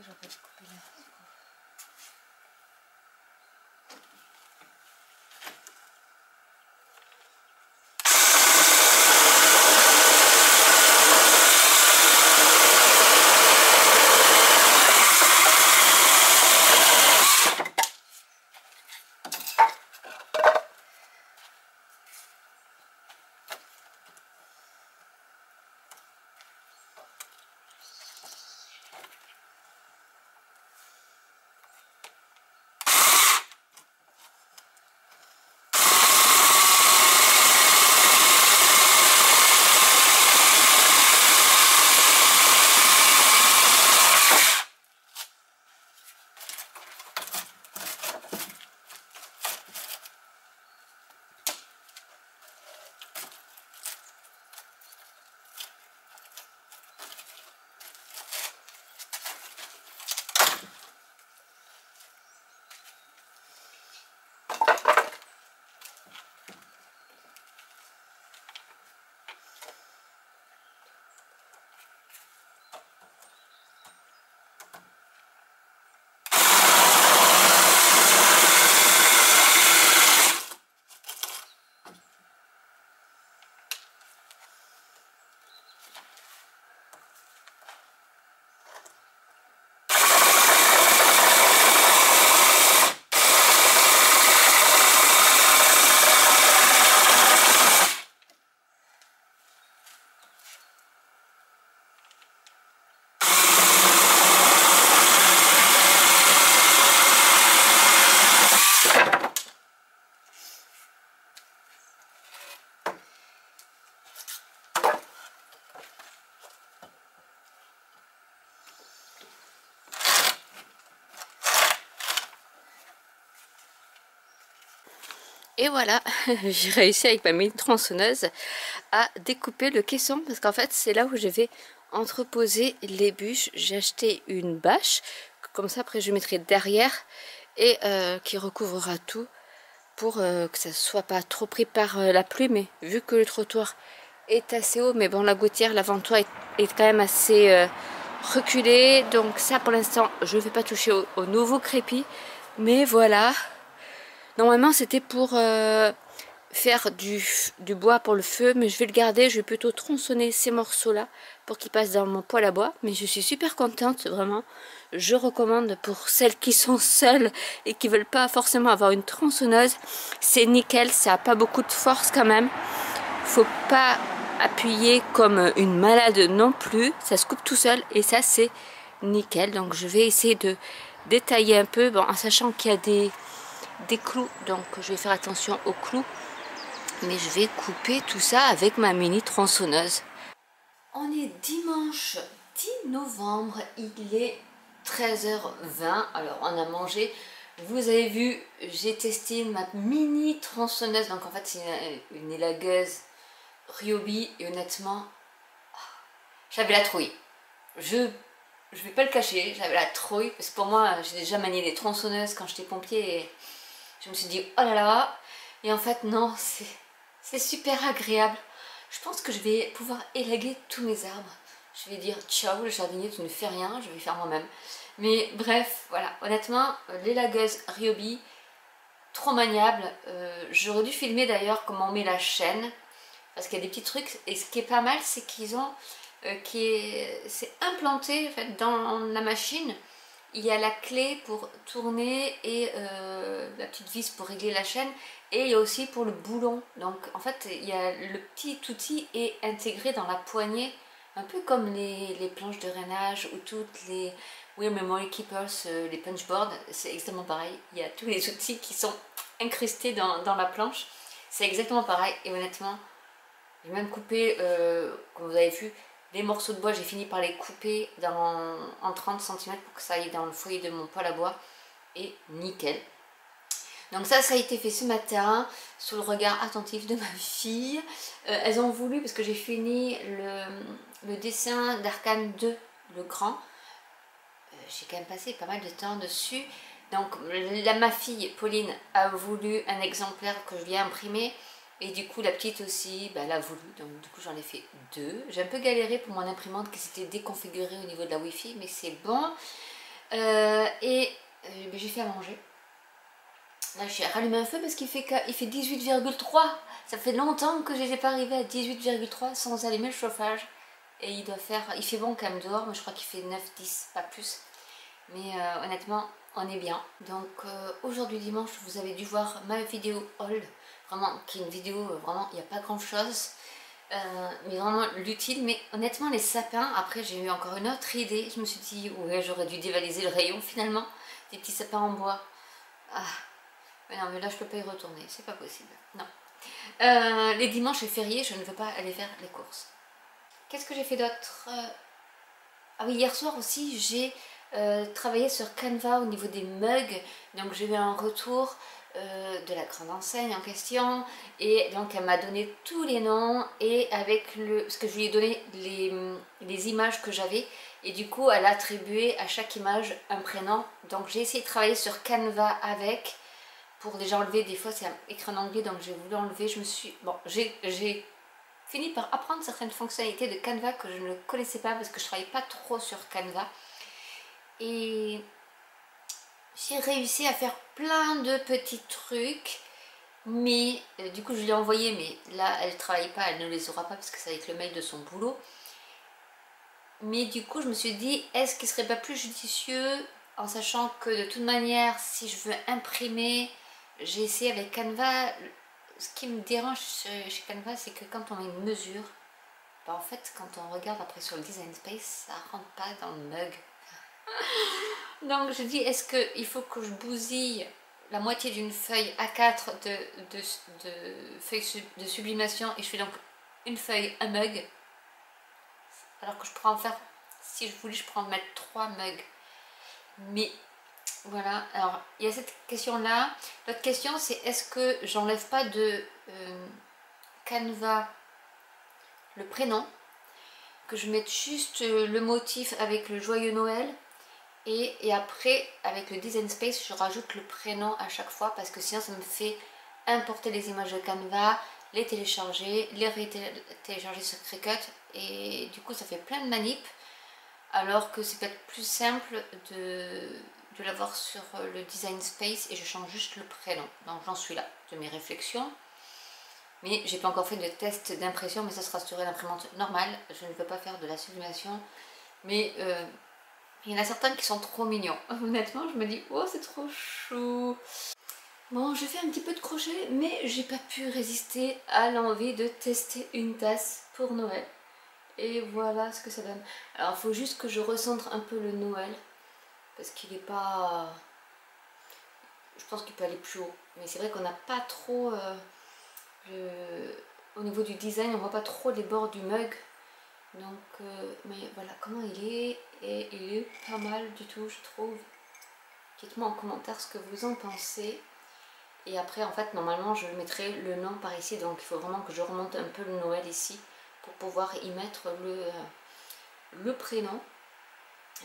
j'aurais coupé là. Et voilà, j'ai réussi avec ma mini tronçonneuse à découper le caisson parce qu'en fait c'est là où je vais entreposer les bûches. J'ai acheté une bâche, comme ça après je mettrai derrière et qui recouvrira tout pour que ça soit pas trop pris par la pluie. Mais vu que le trottoir est assez haut, mais bon la gouttière, l'avant-toit est quand même assez reculé, donc ça pour l'instant je ne vais pas toucher au nouveau crépi. Mais voilà, normalement c'était pour faire du bois pour le feu, mais je vais le garder. Je vais plutôt tronçonner ces morceaux là pour qu'ils passent dans mon poêle à bois. Mais je suis super contente, vraiment. Je recommande pour celles qui sont seules et qui veulent pas forcément avoir une tronçonneuse. C'est nickel, ça a pas beaucoup de force quand même. Faut pas appuyer comme une malade non plus, ça se coupe tout seul et ça c'est nickel. Donc je vais essayer de détailler un peu, bon, en sachant qu'il y a des clous, donc je vais faire attention aux clous. Mais je vais couper tout ça avec ma mini tronçonneuse. On est dimanche 10 novembre, il est 13h20. Alors on a mangé, vous avez vu, j'ai testé ma mini tronçonneuse. Donc en fait c'est une élagueuse Ryobi et honnêtement, j'avais la trouille. Je vais pas le cacher, j'avais la trouille parce que pour moi j'ai déjà manié des tronçonneuses quand j'étais pompier et je me suis dit oh là là. Et en fait non, c'est super agréable. Je pense que je vais pouvoir élaguer tous mes arbres. Je vais dire ciao le jardinier, tu ne fais rien, je vais faire moi-même. Mais bref, voilà, honnêtement, l'élagueuse Ryobi, trop maniable. J'aurais dû filmer d'ailleurs comment on met la chaîne, parce qu'il y a des petits trucs. Et ce qui est pas mal, c'est qu'ils ont, c'est implanté en fait, dans la machine. Il y a la clé pour tourner et la petite vis pour régler la chaîne. Et il y a aussi pour le boulon. Donc en fait, il y a le petit outil est intégré dans la poignée. Un peu comme les planches de rainage ou toutes les Wheel Memory Keepers, les punchboards. C'est exactement pareil. Il y a tous les outils qui sont incrustés dans la planche. C'est exactement pareil. Et honnêtement, j'ai même coupé, comme vous avez vu, les morceaux de bois, j'ai fini par les couper en 30 cm pour que ça aille dans le foyer de mon poêle à bois. Et nickel. Donc ça a été fait ce matin, sous le regard attentif de ma fille. Elles ont voulu, parce que j'ai fini le dessin d'Arcane 2, le grand. J'ai quand même passé pas mal de temps dessus. Donc ma fille, Pauline, a voulu un exemplaire que je lui ai imprimé. Et du coup la petite aussi, bah, elle a voulu, donc du coup j'en ai fait deux. J'ai un peu galéré pour mon imprimante qui s'était déconfigurée au niveau de la Wi-Fi, mais c'est bon. Ben, j'ai fait à manger. Là j'ai rallumé un feu parce qu'il fait 18,3. Ça fait longtemps que je n'étais pas arrivée à 18,3 sans allumer le chauffage. Et il fait bon quand même dehors, mais je crois qu'il fait 9-10, pas plus. Mais honnêtement, on est bien. Donc aujourd'hui dimanche, vous avez dû voir ma vidéo haul. Vraiment, qui est une vidéo, vraiment, il n'y a pas grand chose. Mais vraiment l'utile. Mais honnêtement, les sapins, après j'ai eu encore une autre idée. Je me suis dit, ouais, j'aurais dû dévaliser le rayon finalement. Des petits sapins en bois. Ah, mais non, mais là je peux pas y retourner, c'est pas possible. Non. Les dimanches et fériés, je ne veux pas aller faire les courses. Qu'est-ce que j'ai fait d'autre? Ah oui, hier soir aussi, j'ai travaillé sur Canva au niveau des mugs. Donc j'ai eu un retour de la grande enseigne en question. Et donc elle m'a donné tous les noms et avec ce que je lui ai donné les images que j'avais. Et du coup, elle a attribué à chaque image un prénom. Donc j'ai essayé de travailler sur Canva avec pour déjà enlever. Des fois, c'est écrit en anglais, donc j'ai voulu enlever. Bon, j'ai fini par apprendre certaines fonctionnalités de Canva que je ne connaissais pas parce que je ne travaillais pas trop sur Canva. Et j'ai réussi à faire plein de petits trucs. Mais du coup je l'ai envoyé, mais là elle ne travaille pas, elle ne les aura pas parce que c'est avec le mail de son boulot. Mais du coup je me suis dit, est-ce qu'il ne serait pas plus judicieux, en sachant que de toute manière si je veux imprimer, j'ai essayé avec Canva. Ce qui me dérange chez Canva, c'est que quand on met une mesure, bah en fait quand on regarde après sur le design space, ça rentre pas dans le mug. Donc je dis, est-ce qu'il faut que je bousille la moitié d'une feuille A4 de feuille de sublimation et je fais donc une feuille, un mug, alors que je pourrais en faire, si je voulais, je pourrais en mettre 3 mugs. Mais voilà, alors il y a cette question là. L'autre question c'est, est-ce que j'enlève pas de Canva le prénom, que je mette juste le motif avec le joyeux Noël. Et après, avec le design space, je rajoute le prénom à chaque fois parce que sinon ça me fait importer les images de Canva, les télécharger, les télécharger sur Cricut et du coup ça fait plein de manips, alors que c'est peut-être plus simple de l'avoir sur le design space et je change juste le prénom. Donc j'en suis là de mes réflexions. Mais j'ai pas encore fait de test d'impression, mais ça sera sur une imprimante normale. Je ne veux pas faire de la sublimation, mais il y en a certains qui sont trop mignons. Honnêtement, je me dis, oh, c'est trop chou. Bon, j'ai fait un petit peu de crochet, mais j'ai pas pu résister à l'envie de tester une tasse pour Noël. Et voilà ce que ça donne. Alors, il faut juste que je recentre un peu le Noël, parce qu'il est pas... Je pense qu'il peut aller plus haut. Mais c'est vrai qu'on n'a pas trop... Au niveau du design, on voit pas trop les bords du mug. Donc, mais voilà comment il est, et il est pas mal du tout, je trouve. Dites-moi en commentaire ce que vous en pensez. Et après, en fait, normalement, je mettrai le nom par ici, donc il faut vraiment que je remonte un peu le Noël ici pour pouvoir y mettre le prénom.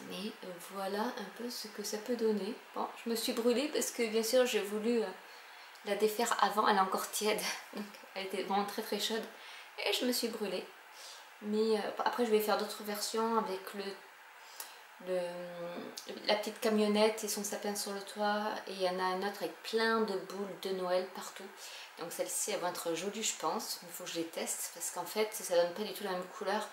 Mais voilà un peu ce que ça peut donner. Bon, je me suis brûlée parce que bien sûr, j'ai voulu la défaire avant, elle est encore tiède, donc elle était vraiment très très chaude, et je me suis brûlée. Mais après je vais faire d'autres versions avec la petite camionnette et son sapin sur le toit, et il y en a un autre avec plein de boules de Noël partout. Donc celle-ci elle va être jolie je pense, il faut que je les teste parce qu'en fait ça donne pas du tout la même couleur.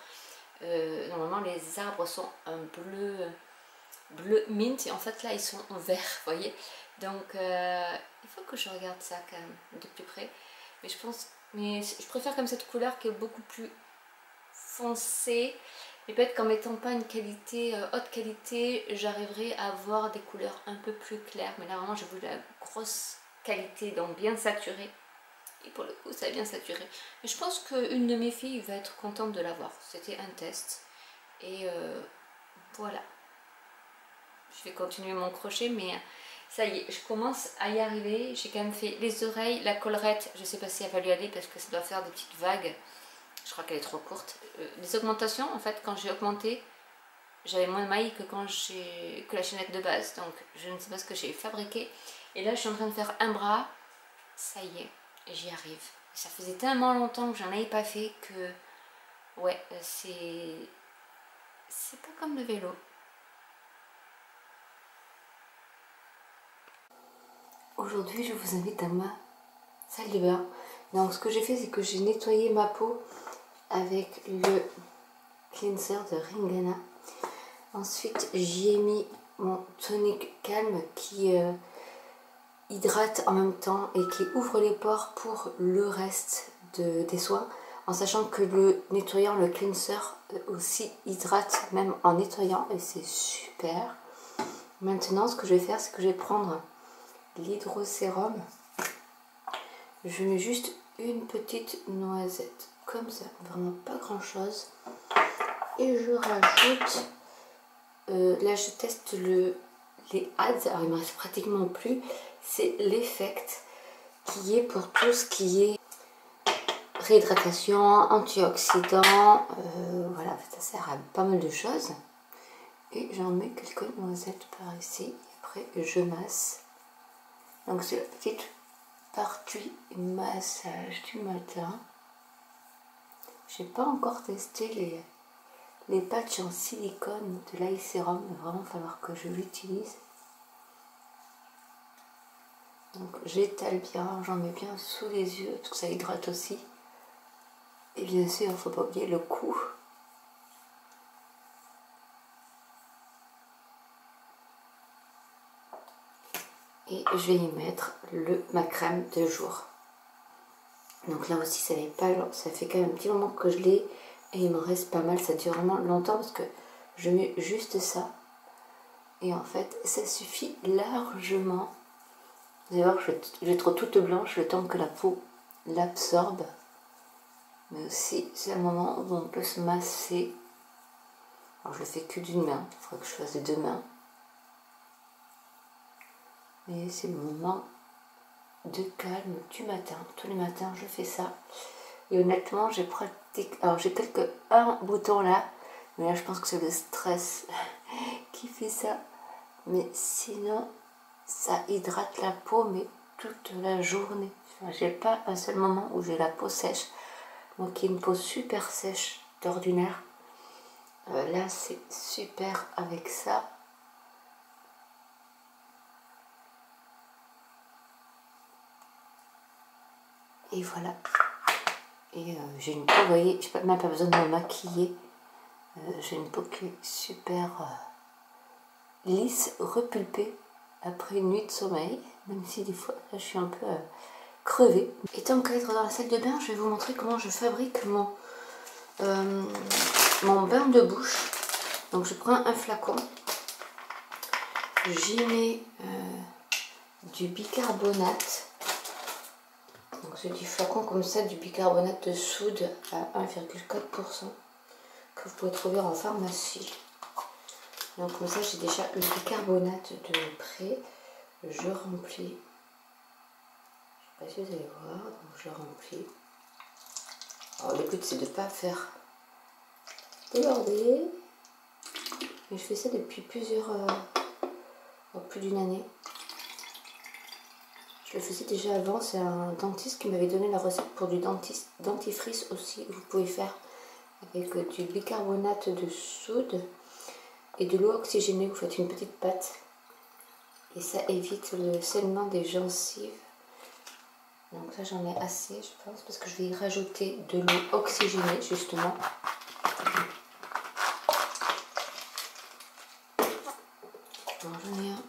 Normalement les arbres sont un bleu mint et en fait là ils sont en vert, vous voyez. Donc il faut que je regarde ça quand même de plus près. Mais je préfère comme cette couleur qui est beaucoup plus foncée. Mais peut-être qu'en mettant pas une qualité haute qualité, j'arriverai à avoir des couleurs un peu plus claires. Mais là vraiment j'ai voulu la grosse qualité, donc bien saturée. Et pour le coup ça a bien saturé. Mais je pense qu'une de mes filles va être contente de l'avoir. C'était un test. Et voilà. Je vais continuer mon crochet, mais ça y est, je commence à y arriver. J'ai quand même fait les oreilles, la collerette, je sais pas si elle va lui aller parce que ça doit faire des petites vagues. Je crois qu'elle est trop courte. Les augmentations, en fait, quand j'ai augmenté, j'avais moins de mailles que la chaînette de base. Donc je ne sais pas ce que j'ai fabriqué. Et là, je suis en train de faire un bras. Ça y est, j'y arrive. Ça faisait tellement longtemps que j'en avais pas fait que... Ouais, c'est pas comme le vélo. Aujourd'hui, je vous invite dans ma salle de bain. Donc, ce que j'ai fait, c'est que j'ai nettoyé ma peau avec le cleanser de Ringana. Ensuite, j'y ai mis mon tonique calme qui hydrate en même temps et qui ouvre les pores pour le reste des soins. En sachant que le nettoyant, le cleanser aussi hydrate même en nettoyant et c'est super. Maintenant, ce que je vais faire, c'est que je vais prendre l'hydrosérum. Je mets juste une petite noisette, comme ça, vraiment pas grand chose. Et je rajoute, là je teste les ads, alors il me reste pratiquement plus, c'est l'effect qui est pour tout ce qui est réhydratation, antioxydants, voilà, ça sert à pas mal de choses. Et j'en mets quelques noisettes par ici, après je masse. Donc c'est la petite partie massage du matin. J'ai pas encore testé les patchs en silicone de l'Eye Serum, il va vraiment falloir que je l'utilise. Donc j'étale bien, j'en mets bien sous les yeux, parce que ça hydrate aussi. Et bien sûr, il ne faut pas oublier le cou. Et je vais y mettre ma crème de jour. Donc là aussi, ça fait quand même un petit moment que je l'ai. Et il me reste pas mal, ça dure vraiment longtemps parce que je mets juste ça. Et en fait, ça suffit largement. Vous allez voir que je vais être toute blanche le temps que la peau l'absorbe. Mais aussi, c'est un moment où on peut se masser. Alors je le fais que d'une main, il faudrait que je fasse de deux mains. Et c'est le moment de calme du matin. Tous les matins, je fais ça. Et honnêtement, j'ai un bouton là. Mais là, je pense que c'est le stress qui fait ça. Mais sinon, ça hydrate la peau, mais toute la journée. Enfin, j'ai pas un seul moment où j'ai la peau sèche. Moi qui ai une peau super sèche d'ordinaire. Là, c'est super avec ça. Et voilà. Et j'ai une peau, vous voyez, je n'ai même pas besoin de me maquiller. J'ai une peau qui est super lisse, repulpée après une nuit de sommeil. Même si des fois, là, je suis un peu crevée. Et tant qu'à être dans la salle de bain, je vais vous montrer comment je fabrique mon bain de bouche. Donc je prends un flacon. J'y mets du bicarbonate. Donc c'est du flacon comme ça, du bicarbonate de soude à 1,4% que vous pouvez trouver en pharmacie. Donc comme ça j'ai déjà le bicarbonate de près. Je remplis. Je ne sais pas si vous allez voir, donc je remplis. Alors le but c'est de ne pas faire déborder. Et je fais ça depuis plus d'une année. Je le faisais déjà avant, c'est un dentiste qui m'avait donné la recette pour du dentifrice aussi. Vous pouvez faire avec du bicarbonate de soude et de l'eau oxygénée. Vous faites une petite pâte et ça évite le saignement des gencives. Donc ça j'en ai assez je pense parce que je vais y rajouter de l'eau oxygénée justement. Alors j'en ai un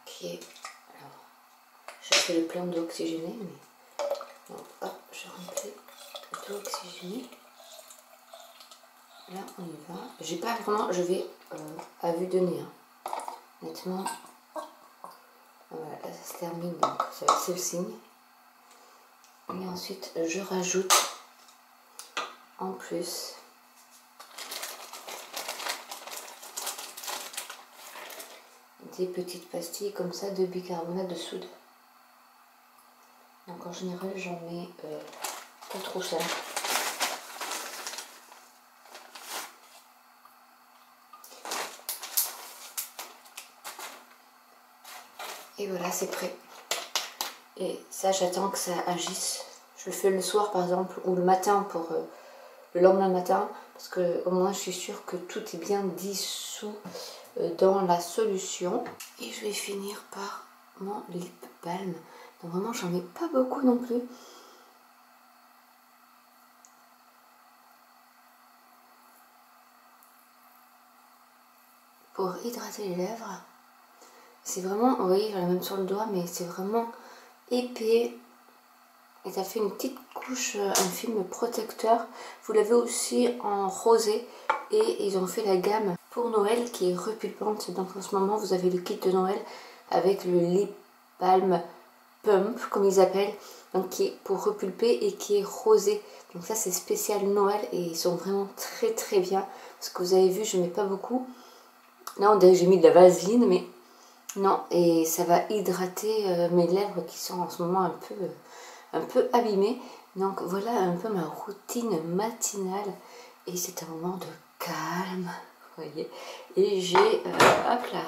qui est... Je fais le plein d'eau oxygénée, mais donc, hop, je remplis d'eau oxygénée. Là, on y va. J'ai pas vraiment, je vais à vue de nez. Hein. Honnêtement, voilà, là ça se termine, donc c'est le signe. Et ensuite, je rajoute en plus des petites pastilles comme ça de bicarbonate de soude. Donc en général j'en mets pas trop ça. Et voilà, c'est prêt. Et ça j'attends que ça agisse. Je le fais le soir par exemple ou le matin pour le lendemain matin. Parce que au moins je suis sûre que tout est bien dissous dans la solution. Et je vais finir par mon lip balme. Donc vraiment, j'en mets pas beaucoup non plus. Pour hydrater les lèvres. C'est vraiment, vous voyez, j'en ai même sur le doigt, mais c'est vraiment épais. Et ça fait une petite couche, un film protecteur. Vous l'avez aussi en rosé. Et ils ont fait la gamme pour Noël qui est repulpante. Donc en ce moment, vous avez le kit de Noël avec le lip balm pump, comme ils appellent. Donc qui est pour repulper et qui est rosé. Donc ça, c'est spécial Noël. Et ils sont vraiment très très bien. Parce que vous avez vu, je ne mets pas beaucoup. Là, on dirait que j'ai mis de la vaseline, mais non. Et ça va hydrater mes lèvres qui sont en ce moment un peu abîmées. Donc voilà un peu ma routine matinale. Et c'est un moment de calme, vous voyez. Et j'ai, hop là,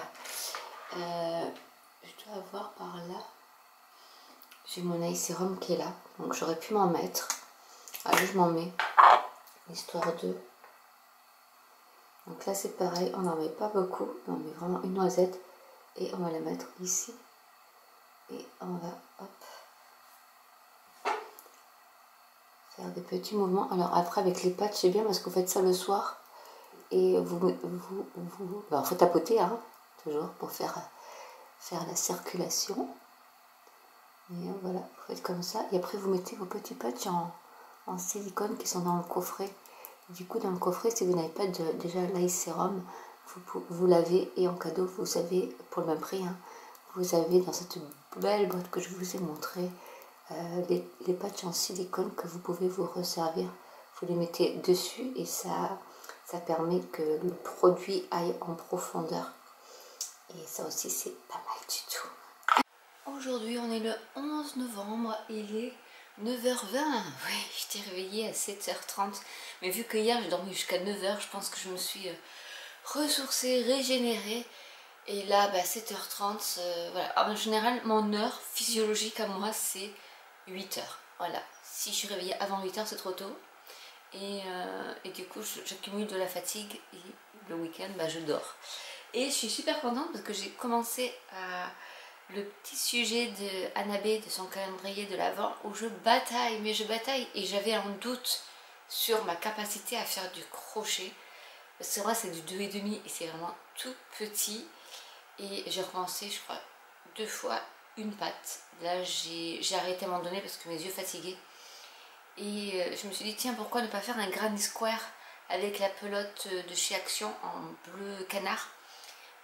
je dois avoir par là, j'ai mon eye sérum qui est là. Donc j'aurais pu m'en mettre. Allez, je m'en mets, histoire de... Donc là c'est pareil, on n'en met pas beaucoup, on met vraiment une noisette. Et on va la mettre ici. Et on va, hop, faire des petits mouvements. Alors après avec les patchs c'est bien parce que vous faites ça le soir. Et il faut tapoter, hein, toujours pour faire la circulation. Et voilà, vous faites comme ça. Et après vous mettez vos petits patchs en silicone qui sont dans le coffret. Du coup dans le coffret, si vous n'avez pas déjà l'eye sérum, vous l'avez. Et en cadeau, vous avez, pour le même prix, hein, vous avez dans cette belle boîte que je vous ai montré les patchs en silicone que vous pouvez vous resservir. Vous les mettez dessus et ça permet que le produit aille en profondeur. Et ça aussi, c'est pas mal du tout. Aujourd'hui, on est le 11 novembre, il est 9h20. Oui, je t'ai réveillée à 7h30. Mais vu que hier, j'ai dormi jusqu'à 9h, je pense que je me suis ressourcée, régénérée. Et là, 7h30, voilà. En général, mon heure physiologique à moi, c'est 8h. Voilà. Si je suis réveillée avant 8h, c'est trop tôt. Et du coup, j'accumule de la fatigue et le week-end, je dors. Et je suis super contente parce que j'ai commencé le petit sujet de Annabé, de son calendrier de l'Avent, où je bataille, mais je bataille. Et j'avais un doute sur ma capacité à faire du crochet. C'est vrai, c'est du 2,5 et c'est vraiment tout petit. Et j'ai recommencé, je crois, 2 fois une patte. Là, j'ai arrêté à un moment donné parce que mes yeux fatiguaient. Et je me suis dit, tiens, pourquoi ne pas faire un granny square avec la pelote de chez Action en bleu canard.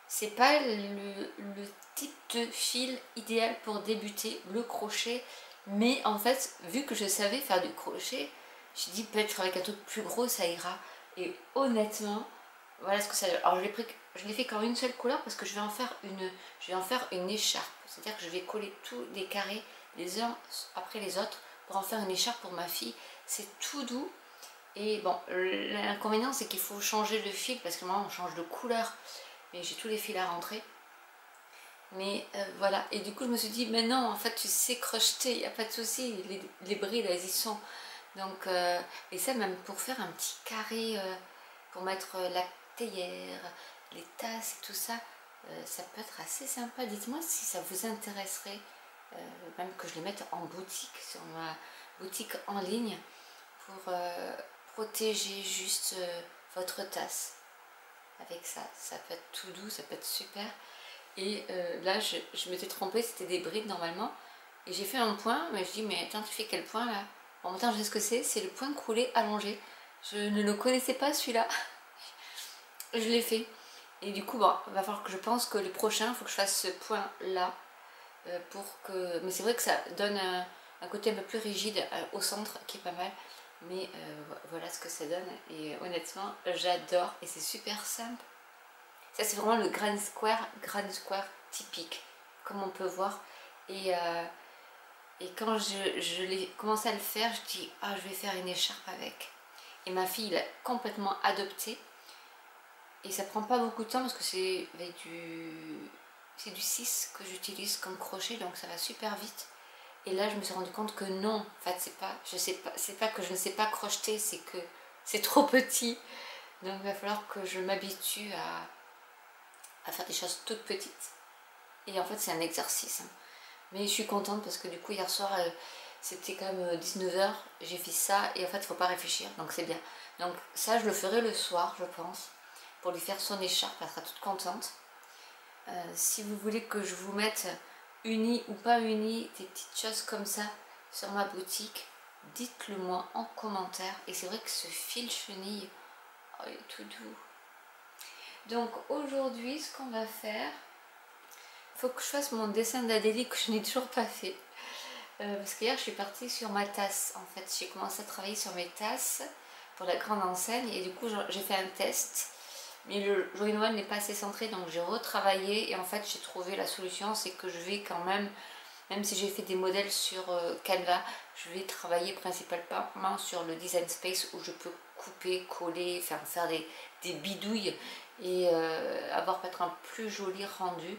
C'est pas le type de fil idéal pour débuter le crochet, mais en fait, vu que je savais faire du crochet, j'ai dit peut-être avec un truc plus gros ça ira. Et honnêtement, voilà ce que ça donne. Alors je l'ai fait qu'en une seule couleur parce que je vais en faire une écharpe. C'est-à-dire que je vais coller tous les carrés les uns après les autres pour en faire une écharpe pour ma fille. C'est tout doux. Et bon, l'inconvénient c'est qu'il faut changer de fil parce que moi on change de couleur. Mais j'ai tous les fils à rentrer. Mais voilà, et du coup je me suis dit, mais non, en fait tu sais crocheter, il n'y a pas de souci, les brides elles y sont. Donc, et ça même pour faire un petit carré, pour mettre la théière, les tasses et tout ça, ça peut être assez sympa. Dites-moi si ça vous intéresserait, même que je les mette en boutique, sur ma boutique en ligne, pour protéger juste votre tasse. Avec ça, ça peut être tout doux, ça peut être super. Et là, je m'étais trompée, c'était des brides normalement. Et j'ai fait un point, mais je dis, mais attends, tu fais quel point là? En même temps, je sais ce que c'est le point coulé allongé. Je ne le connaissais pas celui-là. Je l'ai fait. Et du coup, bon, il va falloir que je pense que le prochain, il faut que je fasse ce point là. Pour que... Mais c'est vrai que ça donne un côté un peu plus rigide au centre, qui est pas mal. Mais voilà ce que ça donne. Et honnêtement, j'adore. Et c'est super simple. Ça c'est vraiment le Granny Square typique, comme on peut voir. Et quand je l'ai commencé à le faire, je dis, ah, je vais faire une écharpe avec. Et ma fille l'a complètement adopté. Et ça prend pas beaucoup de temps parce que c'est du 6 que j'utilise comme crochet, donc ça va super vite. Et là je me suis rendu compte que non, en fait c'est pas que je ne sais pas crocheter, c'est que c'est trop petit. Donc il va falloir que je m'habitue à faire des choses toutes petites. Et en fait c'est un exercice, hein. Mais je suis contente parce que du coup hier soir c'était quand même 19 h, j'ai fait ça et en fait il ne faut pas réfléchir, donc c'est bien. Donc ça je le ferai le soir je pense, pour lui faire son écharpe, elle sera toute contente. Si vous voulez que je vous mette unis ou pas unis, des petites choses comme ça sur ma boutique, dites-le moi en commentaire. Et c'est vrai que ce fil chenille, oh, il est tout doux. Donc aujourd'hui ce qu'on va faire, il faut que je fasse mon dessin d'Adélie que je n'ai toujours pas fait. Parce qu'hier je suis partie sur ma tasse. En fait j'ai commencé à travailler sur mes tasses pour la grande enseigne et du coup j'ai fait un test. Mais le joyeux Noël n'est pas assez centré, donc j'ai retravaillé et en fait j'ai trouvé la solution, c'est que je vais quand même si j'ai fait des modèles sur Canva, je vais travailler principalement sur le Design Space où je peux couper, coller, faire des bidouilles et avoir peut-être un plus joli rendu.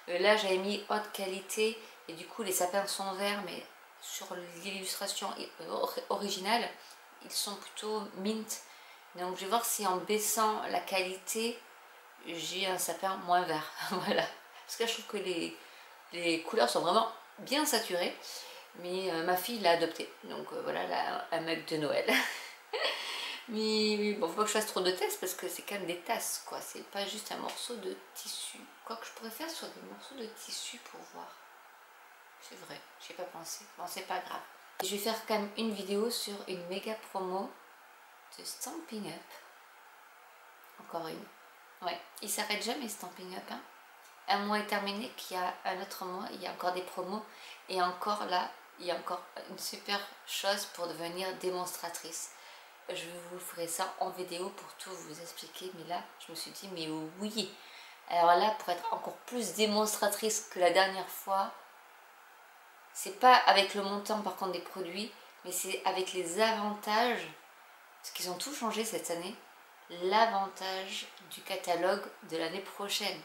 Là j'avais mis haute qualité et du coup les sapins sont verts, mais sur l'illustration originale ils sont plutôt mint. Donc je vais voir si en baissant la qualité, j'ai un sapin moins vert. Voilà. Parce que là, je trouve que les couleurs sont vraiment bien saturées. Mais ma fille l'a adopté. Donc voilà, là, un mug de Noël. mais bon, faut pas que je fasse trop de tests parce que c'est quand même des tasses, quoi. C'est pas juste un morceau de tissu. Quoi que je pourrais faire sur des morceaux de tissu pour voir. C'est vrai, j'y ai pas pensé. Bon, c'est pas grave. Et je vais faire quand même une vidéo sur une méga promo de Stampin' Up. Encore une. Ouais, il s'arrête jamais Stampin' Up. Hein. Un mois est terminé, qu'il y a un autre mois, il y a encore des promos. Et encore là, il y a encore une super chose pour devenir démonstratrice. Je vous ferai ça en vidéo pour tout vous expliquer. Mais là, je me suis dit, mais oui. Alors là, pour être encore plus démonstratrice que la dernière fois, c'est pas avec le montant par contre des produits, mais c'est avec les avantages, parce qu'ils ont tout changé cette année, l'avantage du catalogue de l'année prochaine.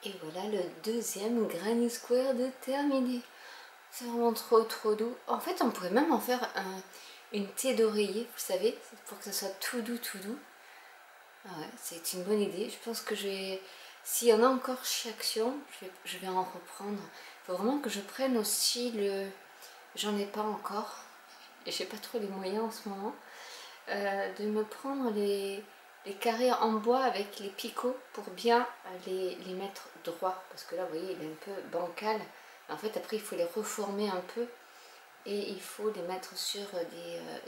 Et voilà le deuxième Granny Square de terminé. C'est vraiment trop doux. En fait, on pourrait même en faire une thé d'oreiller, vous savez, pour que ça soit tout doux, tout doux. Ah ouais, c'est une bonne idée. Je pense que je vais... S'il y en a encore chez Action, je vais en reprendre. Il faut vraiment que je prenne aussi le... J'en ai pas encore. Et j'ai pas trop les moyens en ce moment. De me prendre les carrés en bois avec les picots pour bien les mettre droits. Parce que là, vous voyez, il est un peu bancal. En fait, après, il faut les reformer un peu. Et il faut les mettre sur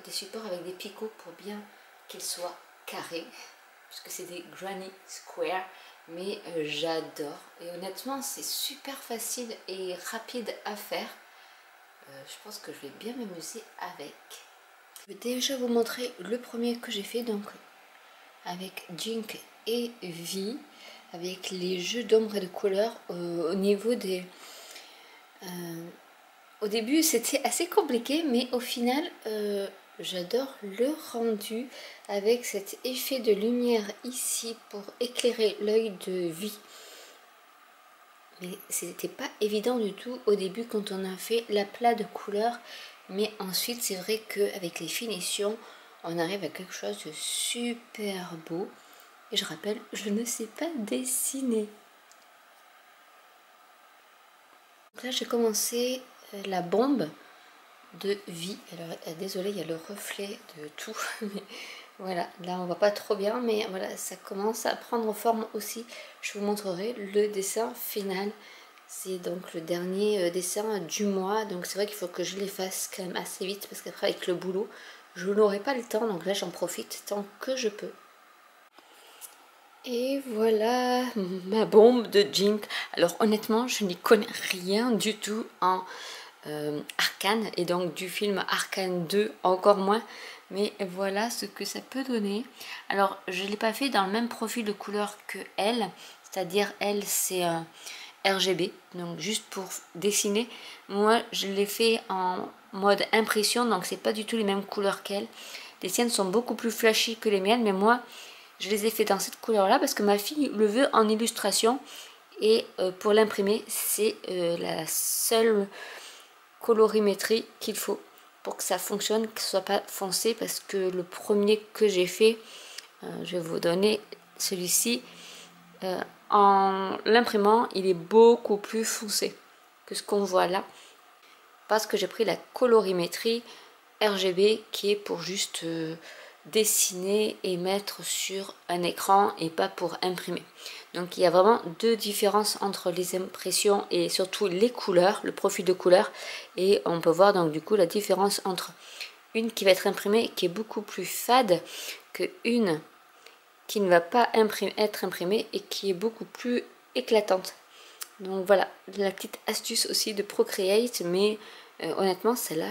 des supports avec des picots pour bien qu'ils soient carrés. Puisque c'est des Granny Square. Mais j'adore. Et honnêtement, c'est super facile et rapide à faire. Je pense que je vais bien m'amuser avec. Je vais déjà vous montrer le premier que j'ai fait, donc avec Jink et Vi, avec les jeux d'ombre et de couleurs au niveau des... au début c'était assez compliqué, mais au final j'adore le rendu avec cet effet de lumière ici pour éclairer l'œil de Vi. Mais c'était pas évident du tout au début quand on a fait l'aplat de couleurs, mais ensuite c'est vrai qu'avec les finitions on arrive à quelque chose de super beau. Et je rappelle, je ne sais pas dessiner. Donc là j'ai commencé la bombe de Vi. Alors désolée, il y a le reflet de tout, mais Voilà, là on voit pas trop bien, mais voilà, ça commence à prendre forme aussi. Je vous montrerai le dessin final. C'est donc le dernier dessin du mois, donc c'est vrai qu'il faut que je les fasse quand même assez vite, parce qu'après avec le boulot, je n'aurai pas le temps, donc là j'en profite tant que je peux. Et voilà ma bombe de Jink. Alors honnêtement, je n'y connais rien du tout en Arcane, et donc du film Arcane 2 encore moins. Mais voilà ce que ça peut donner. Alors je ne l'ai pas fait dans le même profil de couleur que elle, c'est-à-dire elle c'est RGB, donc juste pour dessiner. Moi je l'ai fait en mode impression, donc c'est pas du tout les mêmes couleurs qu'elle. Les siennes sont beaucoup plus flashy que les miennes, mais moi je les ai fait dans cette couleur là parce que ma fille le veut en illustration, et pour l'imprimer c'est la seule colorimétrie qu'il faut pour que ça fonctionne, que ce soit pas foncé, parce que le premier que j'ai fait, je vais vous donner celui-ci, en l'imprimant il est beaucoup plus foncé que ce qu'on voit là, parce que j'ai pris la colorimétrie RGB qui est pour juste dessiner et mettre sur un écran et pas pour imprimer. Donc il y a vraiment deux différences entre les impressions et surtout les couleurs, le profil de couleur, et on peut voir donc du coup la différence entre une qui va être imprimée qui est beaucoup plus fade que une qui ne va pas être imprimée et qui est beaucoup plus éclatante. Donc voilà, la petite astuce aussi de Procreate, mais honnêtement celle-là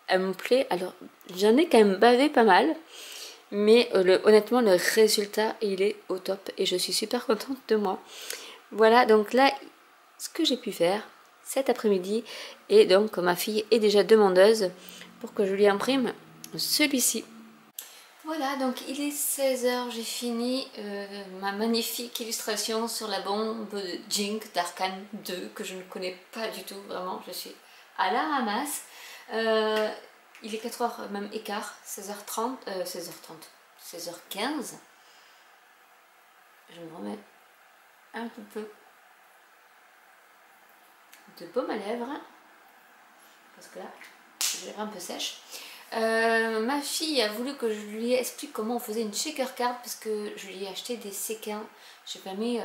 elle me plaît. Alors j'en ai quand même bavé pas mal, mais honnêtement le résultat il est au top et je suis super contente de moi. Voilà, donc là ce que j'ai pu faire cet après-midi, et donc ma fille est déjà demandeuse pour que je lui imprime celui-ci. Voilà, donc il est 16h, j'ai fini ma magnifique illustration sur la bombe de Jink d'Arcane 2 que je ne connais pas du tout, vraiment, je suis à la ramasse. Il est 4h même écart, 16h30, 16h15. Je me remets un petit peu de baume à lèvres, parce que là, j'ai l'air un peu sèche. Ma fille a voulu que je lui explique comment on faisait une shaker card, parce que je lui ai acheté des séquins. J'ai pas mis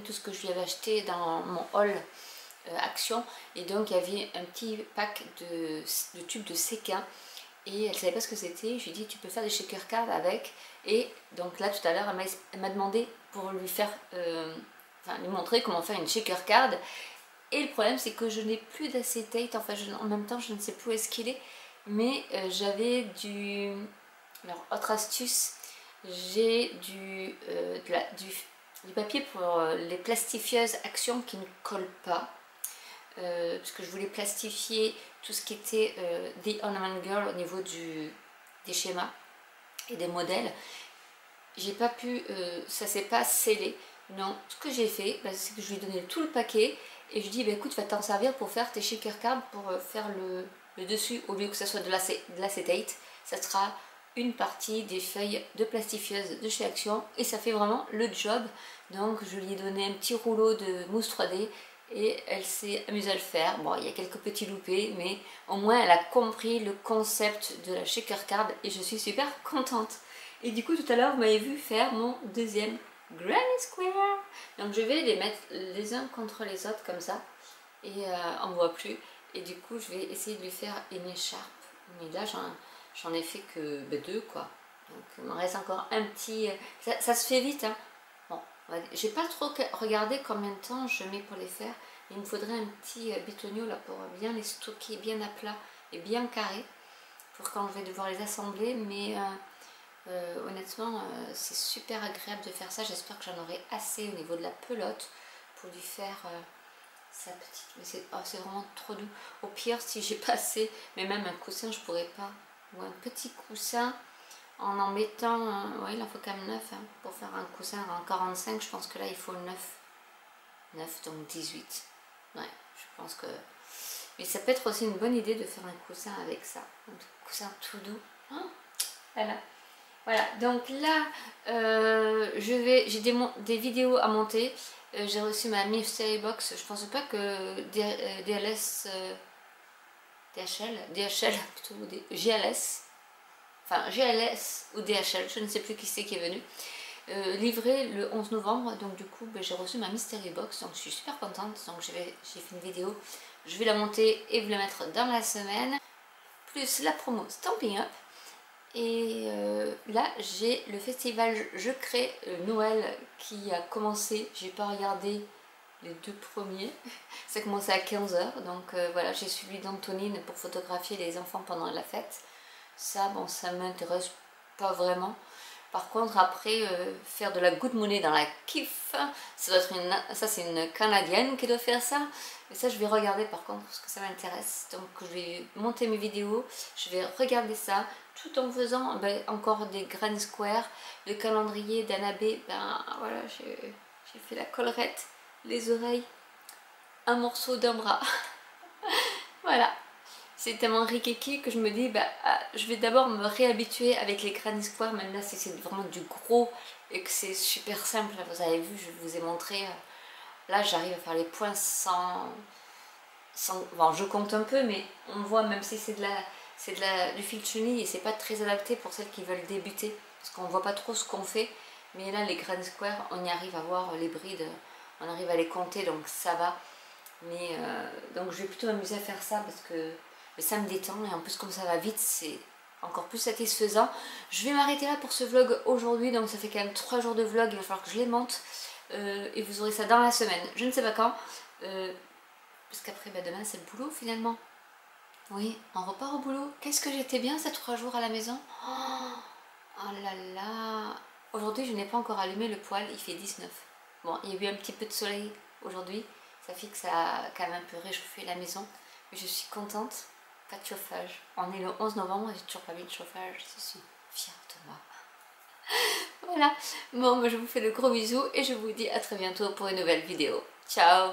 tout ce que je lui avais acheté dans mon haul Action, et donc il y avait un petit pack de tubes de séquins et elle savait pas ce que c'était. Je lui ai dit tu peux faire des shaker cards avec, et donc là tout à l'heure elle m'a demandé pour lui faire lui montrer comment faire une shaker card. Et le problème c'est que je n'ai plus d'acétate, enfin en même temps je ne sais plus où est-ce qu'il est, mais j'avais alors autre astuce, j'ai du papier pour les plastifieuses Action qui ne collent pas, parce que je voulais plastifier tout ce qui était The Ornament Girl au niveau des schémas et des modèles. J'ai pas pu, ça s'est pas scellé. Non, ce que j'ai fait, c'est que je lui ai donné tout le paquet et je lui ai dit écoute, tu vas t'en servir pour faire tes shaker cards, pour faire le dessus, au lieu que ça soit de l'acétate, ça sera une partie des feuilles de plastifieuse de chez Action, et ça fait vraiment le job. Donc je lui ai donné un petit rouleau de mousse 3D et elle s'est amusée à le faire. Bon, il y a quelques petits loupés, mais au moins elle a compris le concept de la shaker card et je suis super contente. Et du coup tout à l'heure vous m'avez vu faire mon deuxième Granny Square. Donc je vais les mettre les uns contre les autres comme ça, et on ne voit plus. Et du coup je vais essayer de lui faire une écharpe, mais là j'en ai fait que deux quoi. Donc il me reste encore un petit... Ça se fait vite hein. Bon, j'ai pas trop regardé combien de temps je mets pour les faire. Il me faudrait un petit bitonio là pour bien les stocker bien à plat et bien carré pour quand je vais devoir les assembler, mais honnêtement c'est super agréable de faire ça. J'espère que j'en aurai assez au niveau de la pelote pour lui faire sa petite... Mais c'est vraiment trop doux. Au pire si j'ai pas assez, mais même un coussin je pourrais pas, ou un petit coussin en mettant, ouais, il en faut quand même 9 hein, pour faire un coussin en 45, je pense que là il faut 9 donc 18. Ouais, je pense que... Mais ça peut être aussi une bonne idée de faire un coussin avec ça, un coussin tout doux. Hein, voilà, donc là j'ai des vidéos à monter. J'ai reçu ma mystery box. Je pense pas que DHL plutôt, GLS, enfin GLS ou DHL, je ne sais plus qui c'est qui est venu, livré le 11 novembre. Donc du coup j'ai reçu ma mystery box, donc je suis super contente. Donc j'ai fait une vidéo, je vais la monter et vous la mettre dans la semaine, plus la promo Stampin' Up. Et là j'ai le festival Je Crée Noël qui a commencé. J'ai pas regardé les 2 premiers, ça a commencé à 15 h, donc voilà, j'ai suivi d'Antonine pour photographier les enfants pendant la fête. Ça, bon, ça m'intéresse pas vraiment. Par contre, après, faire de la good money dans la kiff, ça doit être ça c'est une Canadienne qui doit faire ça. Et ça, je vais regarder par contre, parce que ça m'intéresse. Donc, je vais monter mes vidéos, je vais regarder ça, tout en faisant encore des Granny Square, le calendrier d'Annabé. Ben voilà, j'ai fait la collerette, les oreilles, un morceau d'un bras. Voilà. C'est tellement rikiki que je me dis, je vais d'abord me réhabituer avec les Granny Square, même là si c'est vraiment du gros et que c'est super simple. Vous avez vu, je vous ai montré, là j'arrive à faire les points bon, je compte un peu, mais on voit, même si c'est du fil de chenille et c'est pas très adapté pour celles qui veulent débuter, parce qu'on voit pas trop ce qu'on fait. Mais là les Granny Square, on y arrive à voir les brides, on arrive à les compter, donc ça va. Mais donc je vais plutôt m'amuser à faire ça parce que ça me détend, et en plus comme ça va vite, c'est encore plus satisfaisant. Je vais m'arrêter là pour ce vlog aujourd'hui, donc ça fait quand même 3 jours de vlog, il va falloir que je les monte et vous aurez ça dans la semaine, je ne sais pas quand, parce qu'après demain c'est le boulot finalement. Oui, on repart au boulot. Qu'est-ce que j'étais bien ces 3 jours à la maison. Oh là là. Aujourd'hui je n'ai pas encore allumé le poêle, il fait 19. Bon, il y a eu un petit peu de soleil aujourd'hui, ça fait que ça a quand même un peu réchauffé la maison, mais je suis contente. Pas de chauffage. On est le 11 novembre et j'ai toujours pas mis de chauffage. Je suis fière de moi. Voilà. Bon, je vous fais de gros bisous et je vous dis à très bientôt pour une nouvelle vidéo. Ciao!